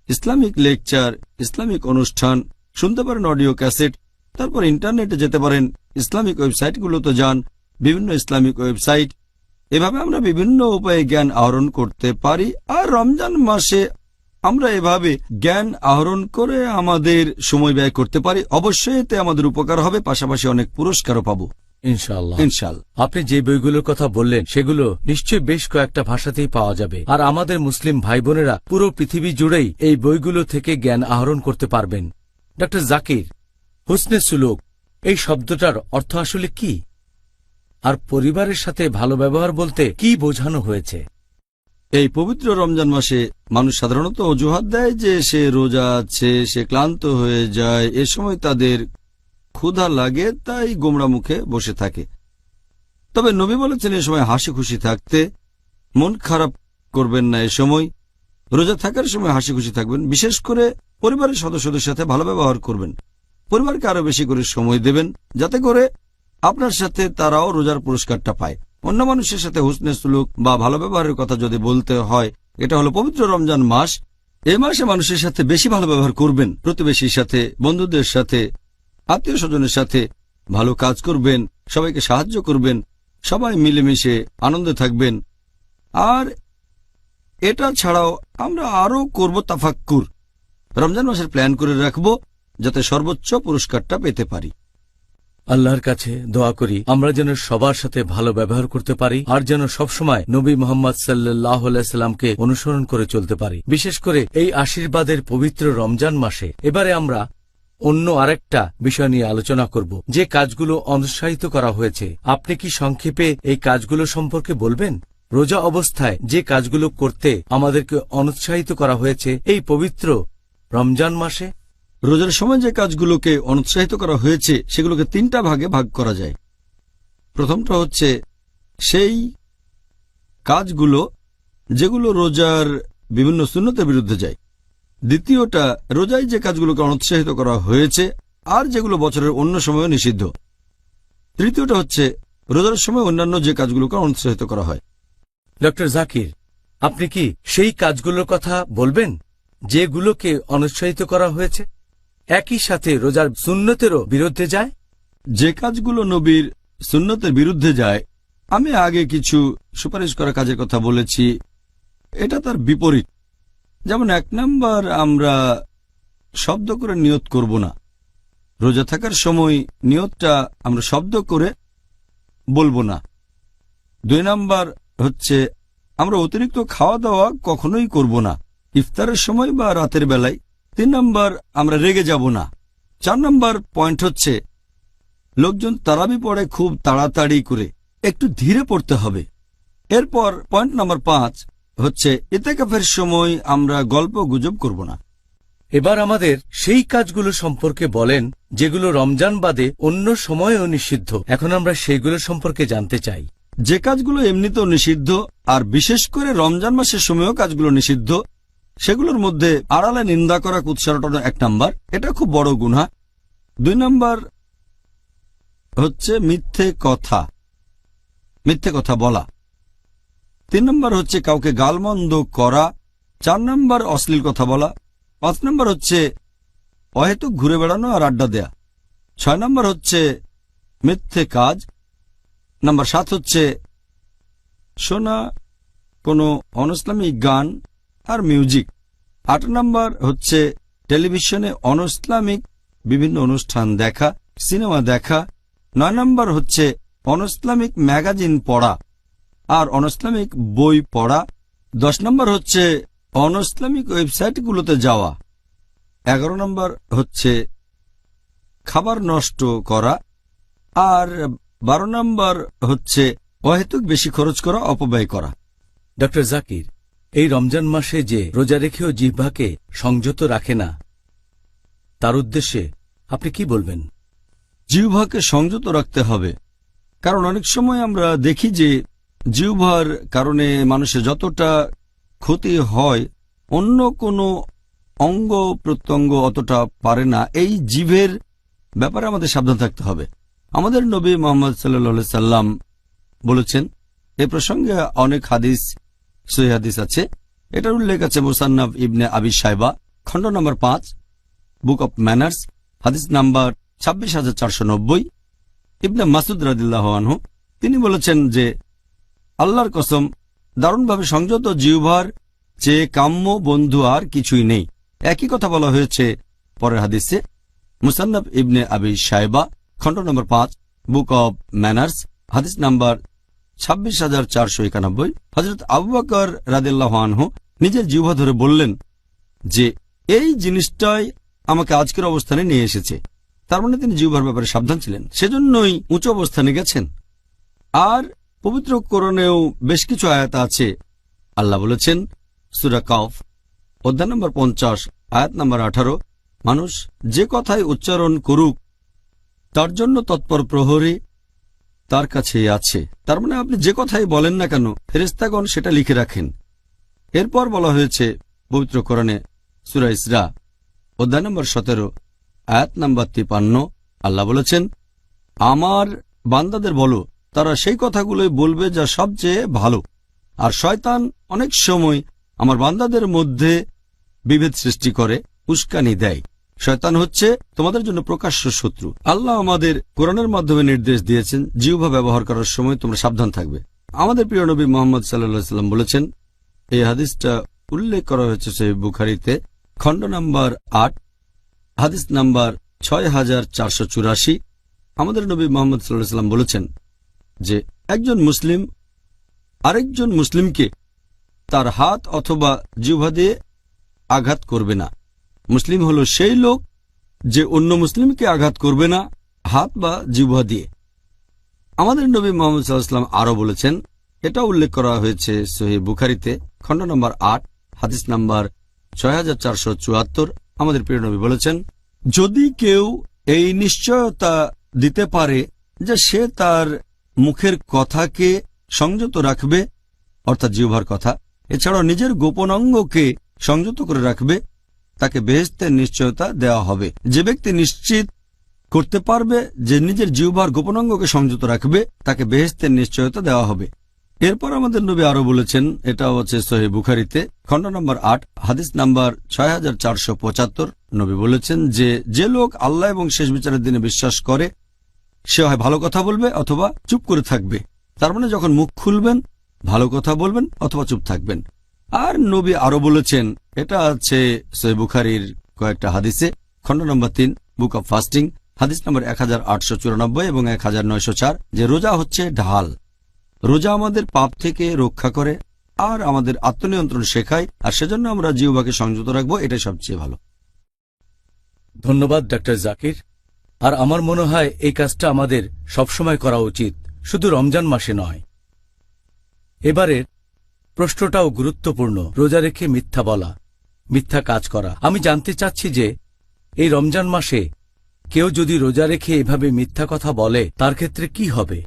ইসলামিক লেকচার, ইসলামিক অনুষ্ঠান শুনতে পারেন, অডিও ক্যাসেট। তারপর ইন্টারনেটে যেতে পারেন, ইসলামিক ওয়েবসাইটগুলোতে যান, বিভিন্ন ইসলামিক ওয়েবসাইট। এভাবে আমরা বিভিন্ন উপায়ে জ্ঞান আহরণ করতে পারি। আর রমজান মাসে আমরা এভাবে জ্ঞান আহরণ করে আমাদের সময় ব্যয় করতে পারি। অবশ্যই এতে আমাদের উপকার হবে, পাশাপাশি অনেক পুরস্কারও পাবো ইনশাআল্লাহ। ইনশাআল্লাহ। আপনি যে বইগুলোর কথা বললেন সেগুলো নিশ্চয়ই বেশ কয়েকটা ভাষাতেই পাওয়া যাবে, আর আমাদের মুসলিম ভাই বোনেরা পুরো পৃথিবী জুড়েই এই বইগুলো থেকে জ্ঞান আহরণ করতে পারবেন। ডক্টর জাকির, হুসনে সুলুক এই শব্দটার অর্থ আসলে কি, আর পরিবারের সাথে ভালো ব্যবহার বলতে কি বোঝানো হয়েছে? এই পবিত্র রমজান মাসে মানুষ সাধারণত অজুহাত দেয় যে সে রোজা আছে, সে ক্লান্ত হয়ে যায়, এ সময় তাদের ক্ষুধা লাগে, তাই গোমড়া মুখে বসে থাকে। তবে নবী বলেছেন এ সময় হাসি খুশি থাকতে, মন খারাপ করবেন না। এ সময় রোজা থাকার সময় হাসি খুশি থাকবেন, বিশেষ করে পরিবারের সদস্যদের সাথে ভালো ব্যবহার করবেন, পরিবারকে আরো বেশি করে সময় দেবেন, যাতে করে আপনার সাথে তারাও রোজার পুরস্কারটা পায়। অন্য মানুষের সাথে হুসনে সুলুক বা ভালো ব্যবহারের কথা যদি বলতে হয়, এটা হলো পবিত্র রমজান মাস। এই মাসে মানুষের সাথে বেশি ভালো ব্যবহার করবেন, প্রতিবেশীর সাথে, বন্ধুদের সাথে, আত্মীয় স্বজনের সাথে ভালো কাজ করবেন, সবাইকে সাহায্য করবেন, সবাই মিলেমিশে আনন্দে থাকবেন। আর এটা ছাড়াও আমরা আরো করব তাফাক্কুর, রমজান মাসের প্ল্যান করে রাখব যাতে সর্বোচ্চ পুরস্কারটা পেতে পারি। আল্লাহর কাছে দোয়া করি আমরা যেন সবার সাথে ভালো ব্যবহার করতে পারি, আর যেন সবসময় নবী মোহাম্মদ সাল্লাল্লাহু আলাইহি সাল্লামকে অনুসরণ করে চলতে পারি, বিশেষ করে এই আশীর্বাদের পবিত্র রমজান মাসে। এবারে আমরা অন্য আরেকটা বিষয় নিয়ে আলোচনা করব, যে কাজগুলো অনুৎসাহিত করা হয়েছে। আপনি কি সংক্ষেপে এই কাজগুলো সম্পর্কে বলবেন? রোজা অবস্থায় যে কাজগুলো করতে আমাদেরকে অনুৎসাহিত করা হয়েছে এই পবিত্র রমজান মাসে। রোজার সময় যে কাজগুলোকে অনুৎসাহিত করা হয়েছে সেগুলোকে তিনটা ভাগে ভাগ করা যায়। প্রথমটা হচ্ছে সেই কাজগুলো যেগুলো রোজার বিভিন্ন সুন্নতের বিরুদ্ধে যায়। দ্বিতীয়টা রোজায় যে কাজগুলোকে অনুৎসাহিত করা হয়েছে আর যেগুলো বছরের অন্য সময়ে নিষিদ্ধ। তৃতীয়টা হচ্ছে রোজার সময় অন্যান্য যে কাজগুলোকে অনুৎসাহিত করা হয়। ডক্টর জাকির, আপনি কি সেই কাজগুলোর কথা বলবেন যেগুলোকে অনুৎসাহিত করা হয়েছে, একই সাথে রোজার সুন্নতেরও বিরুদ্ধে যায়? যে কাজগুলো নবীর সুন্নতের বিরুদ্ধে যায়, আমি আগে কিছু সুপারিশ করা কাজের কথা বলেছি, এটা তার বিপরীত। যেমন 1 নাম্বার, আমরা শব্দ করে নিয়ত করব না। রোজা থাকার সময় নিয়তটা আমরা শব্দ করে বলবো না। 2 নাম্বার হচ্ছে আমরা অতিরিক্ত খাওয়া দাওয়া কখনোই করব না, ইফতারের সময় বা রাতের বেলায়। 3 নাম্বার, আমরা রেগে যাব না। 4 নাম্বার পয়েন্ট হচ্ছে লোকজন তারাবি পড়ে খুব তাড়াতাড়ি করে, একটু ধীরে পড়তে হবে। এরপর পয়েন্ট নাম্বার 5 হচ্ছে ইতিকাফের সময় আমরা গল্প গুজব করব না। এবার আমাদের সেই কাজগুলো সম্পর্কে বলেন যেগুলো রমজান বাদে অন্য সময়েও নিষিদ্ধ। এখন আমরা সেইগুলো সম্পর্কে জানতে চাই। যে কাজগুলো এমনিতেও নিষিদ্ধ আর বিশেষ করে রমজান মাসের সময়ও কাজগুলো নিষিদ্ধ, সেগুলোর মধ্যে আড়ালে নিন্দা করা, কুৎসা রটানো 1 নাম্বার, এটা খুব বড় গুনাহ। 2 নাম্বার হচ্ছে মিথ্যে কথা বলা। 3 নাম্বার হচ্ছে কাউকে গালমন্দ করা। 4 নাম্বার অশ্লীল কথা বলা। 5 নাম্বার হচ্ছে অহেতুক ঘুরে বেড়ানো আর আড্ডা দেয়া। 6 নাম্বার হচ্ছে মিথ্যে কাজ। নাম্বার 7 হচ্ছে শোনা কোনো অনইসলামিক গান আর মিউজিক। 8 নাম্বার হচ্ছে টেলিভিশনে অনইসলামিক বিভিন্ন অনুষ্ঠান দেখা, সিনেমা দেখা। 9 নাম্বার হচ্ছে অনইসলামিক ম্যাগাজিন পড়া আর অনইসলামিক বই পড়া। 10 নাম্বার হচ্ছে অনইসলামিক ওয়েবসাইটগুলোতে যাওয়া। 11 নাম্বার হচ্ছে খাবার নষ্ট করা। আর 12 নাম্বার হচ্ছে অহেতুক বেশি খরচ করা, অপব্যয় করা। ডক্টর জাকির, এই রমজান মাসে যে রোজা রেখেও জিহ্বাকে সংযত রাখে না, তার উদ্দেশ্যে আপনি কি বলবেন? জিহ্বাকে সংযত রাখতে হবে, কারণ অনেক সময় আমরা দেখি যে জিহ্বার কারণে মানুষের যতটা ক্ষতি হয় অন্য কোনো অঙ্গ প্রত্যঙ্গ অতটা পারে না। এই জিভের ব্যাপারে আমাদের সাবধান থাকতে হবে। আমাদের নবী মুহাম্মদ সাল্লাল্লাহু আলাইহি সাল্লাম বলেছেন, এ প্রসঙ্গে অনেক হাদিস, সহিহ হাদিস আছে। এটার উল্লেখ আছে মুসান্নাফ ইবনে আবি শাইবা, খণ্ড নম্বর 5, বুক অব ম্যানার্স, হাদিস নাম্বার 26,490। ইবনে মাসুদ রাদিয়াল্লাহু আনহু তিনি বলেছেন যে, আল্লাহর কসম, দারুণভাবে সংযত জিহ্বার চেয়ে কাম্য বন্ধু আর কিছুই নেই। একই কথা বলা হয়েছে পরের হাদিসে, মুসান্নাফ ইবনে আবি শাইবা, খণ্ড নম্বর 5, বুক অব ম্যানার্স, হাদিস নাম্বার 26,491। হযরত আবু বকর রাদিয়াল্লাহু আনহু নিজের জিহ্বা ধরে বললেন যে এই জিনিসটাই আমাকে আজকের অবস্থানে নিয়ে এসেছে। তার মানে তিনি জিহ্বার ব্যাপারে সাবধান ছিলেন, সেজন্যই উঁচু অবস্থানে গেছেন। আর পবিত্র কোরআনেও বেশ কিছু আয়াত আছে। আল্লাহ বলেছেন সূরা কাফ, অধ্যায় নম্বর 50, আয়াত নম্বর 18, মানুষ যে কথাই উচ্চারণ করুক তার জন্য তৎপর প্রহরী তার কাছেই আছে। তার মানে আপনি যে কথাই বলেন না কেন, ফেরেশতাগণ সেটা লিখে রাখেন। এরপর বলা হয়েছে পবিত্র কোরআনে সূরা ইসরা, অধ্যায় নম্বর 17, আয়াত নম্বর 53, আল্লাহ বলেছেন, আমার বান্দাদের বলো তারা সেই কথাগুলোই বলবে যা সবচেয়ে ভালো। আর শয়তান অনেক সময় আমার বান্দাদের মধ্যে বিভেদ সৃষ্টি করে, উস্কানি দেয়। শয়তান হচ্ছে তোমাদের জন্য প্রকাশ্য শত্রু। আল্লাহ আমাদের কোরআনের মাধ্যমে নির্দেশ দিয়েছেন, জিহ্বা ব্যবহার করার সময় তোমরা সাবধান থাকবে। আমাদের প্রিয় নবী মুহাম্মদ সাল্লাল্লাহু আলাইহি সাল্লাম বলেছেন, এই হাদিসটা উল্লেখ করা হয়েছে সহিহ বুখারীতে, খণ্ড নাম্বার 8, হাদিস নাম্বার 6484। আমাদের নবী মুহাম্মদ সাল্লাল্লাহু আলাইহি সাল্লাম বলেছেন যে একজন মুসলিম আরেকজন মুসলিমকে তার হাত অথবা জিহ্বা দিয়ে আঘাত করবে না। মুসলিম হলো সেই লোক যে অন্য মুসলিমকে আঘাত করবে না হাত বা জিহ্বা দিয়ে। আমাদের নবী মুহাম্মদ সাল্লাল্লাহু আলাইহি সাল্লাম আরো বলেছেন, এটা উল্লেখ করা হয়েছে সহিহ বুখারীতে, খণ্ড নম্বর 8, হাদিস নাম্বার 6474। আমাদের প্রিয় নবী বলেছেন, যদি কেউ এই নিশ্চয়তা দিতে পারে যে সে তার মুখের কথাকে সংযত রাখবে, অর্থাৎ জিহ্বার কথা, এছাড়াও নিজের গোপন অঙ্গকে সংযত করে রাখবে, তাকে বেহেশতের নিশ্চয়তা দেওয়া হবে। যে ব্যক্তি নিশ্চিত করতে পারবে যে নিজের জিহ্বার গোপন অঙ্গকে সংযত রাখবে, তাকে বেহেশতের নিশ্চয়তা দেওয়া হবে। এরপর আমাদের নবী আরো বলেছেন, এটা হচ্ছে সহিহ বুখারীতে, খণ্ড নম্বর 8, হাদিস নাম্বার 6475। নবী বলেছেন যে লোক আল্লাহ এবং শেষ বিচারের দিনে বিশ্বাস করে সে হয় ভালো কথা বলবে অথবা চুপ করে থাকবে। তার মানে যখন মুখ খুলবেন ভালো কথা বলবেন অথবা চুপ থাকবেন। আর নবী আরো বলেছেন, এটা আছে সহিহ বুখারীর কয়েকটা হাদিসে, খণ্ড নম্বর 3, বুক অব ফাস্টিং, হাদিস নম্বর 1894 এবং 1904, যে রোজা হচ্ছে ঢাল। রোজা আমাদের পাপ থেকে রক্ষা করে আর আমাদের আত্মনিয়ন্ত্রণ শেখায়, আর সেজন্য আমরা জিহ্বাকে সংযত রাখবো, এটাই সবচেয়ে ভালো। ধন্যবাদ ডক্টর জাকির। আর আমার মনে হয় এই কাজটা আমাদের সবসময় করা উচিত, শুধু রমজান মাসে নয়। এবারের প্রশ্নটাও গুরুত্বপূর্ণ, রোজা রেখে মিথ্যা বলা, মিথ্যা কাজ করা। আমি জানতে চাচ্ছি যে এই রমজান মাসে কেউ যদি রোজা রেখে এভাবে মিথ্যা কথা বলে তার ক্ষেত্রে কি হবে?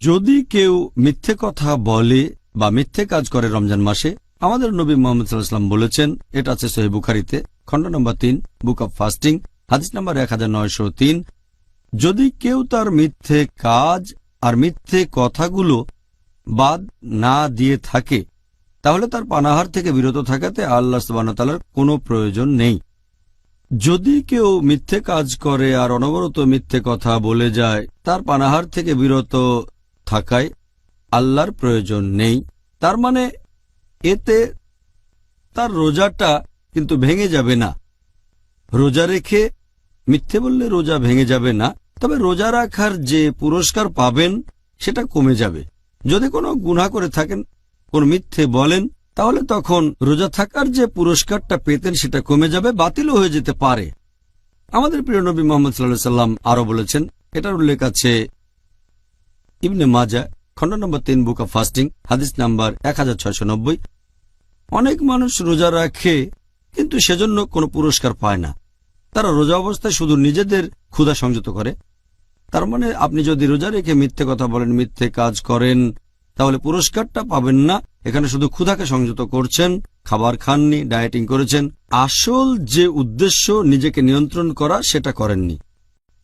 যদি কেউ মিথ্যে কথা বলে বা মিথ্যে কাজ করে রমজান মাসে, আমাদের নবী মুহাম্মদ সাল্লাল্লাহু আলাইহি সাল্লাম বলেছেন, এটা আছে সহিহ বুখারীতে, খণ্ড নম্বর 3, বুক অব ফাস্টিং, হাদিস নম্বর 1903, যদি কেউ তার মিথ্যে কাজ আর মিথ্যে কথাগুলো বাদ না দিয়ে থাকে, তাহলে তার পানাহার থেকে বিরত থাকাতে আল্লাহ সুবহানাহু ওয়া তাআলার কোনো প্রয়োজন নেই। যদি কেউ মিথ্যে কাজ করে আর অনবরত মিথ্যে কথা বলে যায়, তার পানাহার থেকে বিরত থাকায় আল্লাহর প্রয়োজন নেই। তার মানে এতে তার রোজাটা কিন্তু ভেঙে যাবে না। রোজা রেখে মিথ্যে বললে রোজা ভেঙে যাবে না, তবে রোজা রাখার যে পুরস্কার পাবেন সেটা কমে যাবে। যদি কোনো গুনাহ করে থাকেন, কোন মিথ্যে বলেন, তাহলে তখন রোজা থাকার যে পুরস্কারটা পেতেন সেটা কমে যাবে, বাতিলও হয়ে যেতে পারে। আমাদের প্রিয় নবী মুহাম্মদ সাল্লাল্লাহু আলাইহি সাল্লাম আরো বলেছেন, এটার উল্লেখ আছে ইবনে মাজাহ, খণ্ড নম্বর 3, বুক অব ফাস্টিং, হাদিস নাম্বার 1690। অনেক মানুষ রোজা রাখে কিন্তু সেজন্য কোনো পুরস্কার পায় না। তারা রোজা অবস্থায় শুধু নিজেদের ক্ষুধা সংযত করে। তার মানে আপনি যদি রোজা রেখে মিথ্যে কথা বলেন, মিথ্যে কাজ করেন, তাহলে পুরস্কারটা পাবেন না। এখানে শুধু ক্ষুধাকে সংযত করছেন, খাবার খাননি, ডায়েটিং করেছেন। আসল যে উদ্দেশ্য নিজেকে নিয়ন্ত্রণ করা সেটা করেননি।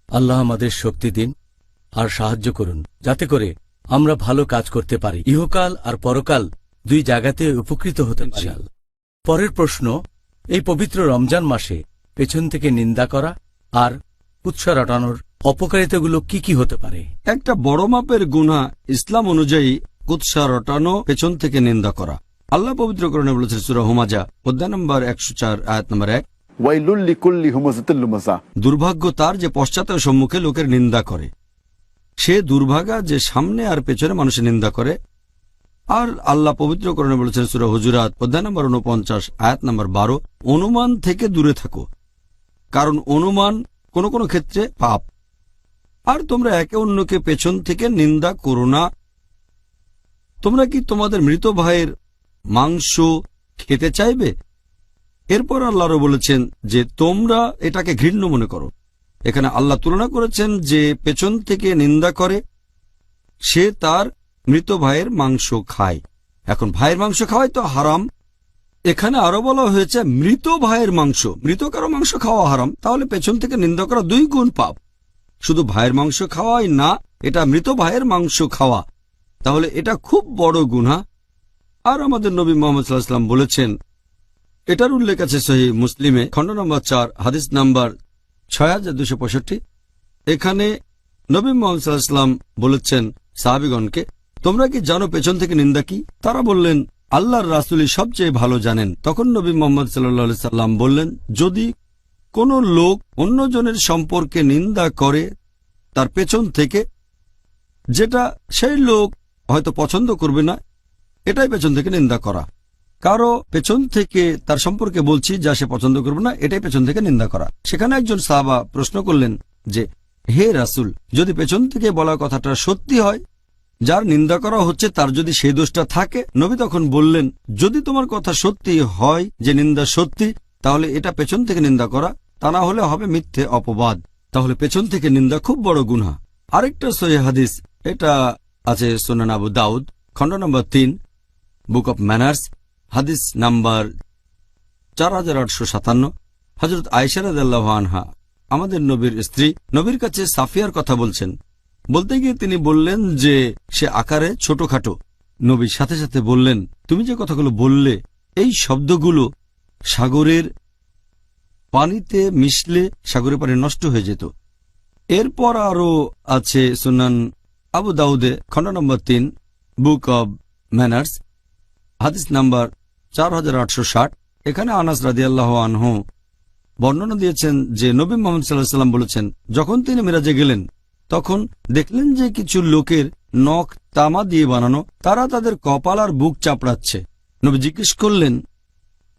আল্লাহ আমাদের শক্তি দিন আর সাহায্য করুন, যাতে করে আমরা ভালো কাজ করতে পারি, ইহকাল আর পরকাল দুই জায়গাতে উপকৃত হতে পারি। পরের প্রশ্ন, এই পবিত্র রমজান মাসে পেছন থেকে নিন্দা করা আর কুৎসা রটানোর অপকারিতাগুলো কি কি হতে পারে? একটা বড় মাপের গুনাহ ইসলাম অনুযায়ী কুৎসা রটানো, পেছন থেকে নিন্দা করা। আল্লাহ পবিত্রকরণে বলেছেন সূরা হুমাজা অধ্যায় নম্বর 104 আয়াত নম্বর 1, ওয়াইলুল লিকুল্লি হুমাযাতিল লুমাযা। দুর্ভাগ্য তার যে পশ্চাতের সম্মুখে লোকের নিন্দা করে। সে দুর্ভাগা যে সামনে আর পেছনে মানুষের নিন্দা করে। আর আল্লাহ পবিত্রকরণে বলেছেন সূরা হুজুরাত অধ্যায় নম্বর 49 আয়াত নম্বর 12, অনুমান থেকে দূরে থাকো, কারণ অনুমান কোনো কোনো ক্ষেত্রে পাপ। আর তোমরা একে অন্যকে পেছন থেকে নিন্দা করো না। তোমরা কি তোমাদের মৃত ভাইয়ের মাংস খেতে চাইবে? এরপর আল্লাহও বলেছেন যে তোমরা এটাকে ঘৃণ্য মনে করো। এখানে আল্লাহ তুলনা করেছেন যে পেছন থেকে নিন্দা করে সে তার মৃত ভাইয়ের মাংস খায়। এখন ভাইয়ের মাংস খাওয়াই তো হারাম। এখানে আরো বলা হয়েছে মৃত ভাইয়ের মাংস। মৃত কারো মাংস খাওয়া হারাম, তাহলে পেছন থেকে নিন্দা করা 2 গুণ পাপ। শুধু ভাইয়ের মাংস খাওয়াই না, এটা মৃত ভাইয়ের মাংস খাওয়া, তাহলে এটা খুব বড় গুনাহ। আর আমাদের নবী মুহাম্মদ সাল্লাল্লাহু আলাইহি ওয়াসাল্লাম বলেছেন, এটার উল্লেখ আছে সহিহ মুসলিমে খণ্ড নম্বর 4 হাদিস নাম্বার 6265। এখানে নবী মুহাম্মদ সাল্লাল্লাহু আলাইহি ওয়াসাল্লাম বলেছেন সাহাবীগণকে, তোমরা কি জানো পেছন থেকে নিন্দা কি? তারা বললেন, আল্লাহর রাসূলই সবচেয়ে ভালো জানেন। তখন নবী মুহাম্মদ সাল্লাল্লাহু আলাইহি ওয়াসাল্লাম বললেন, যদি কোন লোক অন্যজনের সম্পর্কে নিন্দা করে তার পেছন থেকে, যেটা সেই লোক হয়তো পছন্দ করবে না, এটাই পেছন থেকে নিন্দা করা। কারো পেছন থেকে তার সম্পর্কে বলছি যা সে পছন্দ করবে না, এটাই পেছন থেকে নিন্দা করা। সেখানে একজন সাহাবা প্রশ্ন করলেন যে, হে রাসূল, যদি পেছন থেকে বলা কথাটা সত্যি হয়, যার নিন্দা করা হচ্ছে তার যদি সেই দোষটা থাকে? নবী তখন বললেন, যদি তোমার কথা সত্যি হয় যে নিন্দা সত্যি, তাহলে এটা পেছন থেকে নিন্দা করা, তা না হলে হবে মিথ্যে অপবাদ। তাহলে পেছন থেকে নিন্দা খুব বড় গুনাহ। আরেকটা সহিহ হাদিস, এটা আছে সুনান আবু দাউদ খণ্ড নম্বর 3 বুক অব ম্যানার্স হাদিস নাম্বার 4857। হযরত আয়েশা রাদিয়াল্লাহু আনহা, আমাদের নবীর স্ত্রী, নবীর কাছে সাফিয়ার কথা বলছেন। বলতে গিয়ে তিনি বললেন যে সে আকারে ছোটখাটো। নবীর সাথে সাথে বললেন, তুমি যে কথাগুলো বললে এই শব্দগুলো সাগরের পানিতে মিশলে সাগরের পানি নষ্ট হয়ে যেত। এরপর আরো আছে সুনান আবু দাউদে খণ্ড নম্বর 3 বুক অব ম্যানার্স হাদিস নাম্বার 4860। এখানে আনাস রাদিয়াল্লাহু আনহু বর্ণনা দিয়েছেন যে নবী মুহাম্মদ সাল্লাল্লাহু আলাইহি ওয়াসাল্লাম বলেছেন, যখন তিনি মিরাজে গেলেন তখন দেখলেন যে কিছু লোকের নখ তামা দিয়ে বানানো, তারা তাদের কপাল আর বুক চাপড়াচ্ছে। নবী জিজ্ঞেস করলেন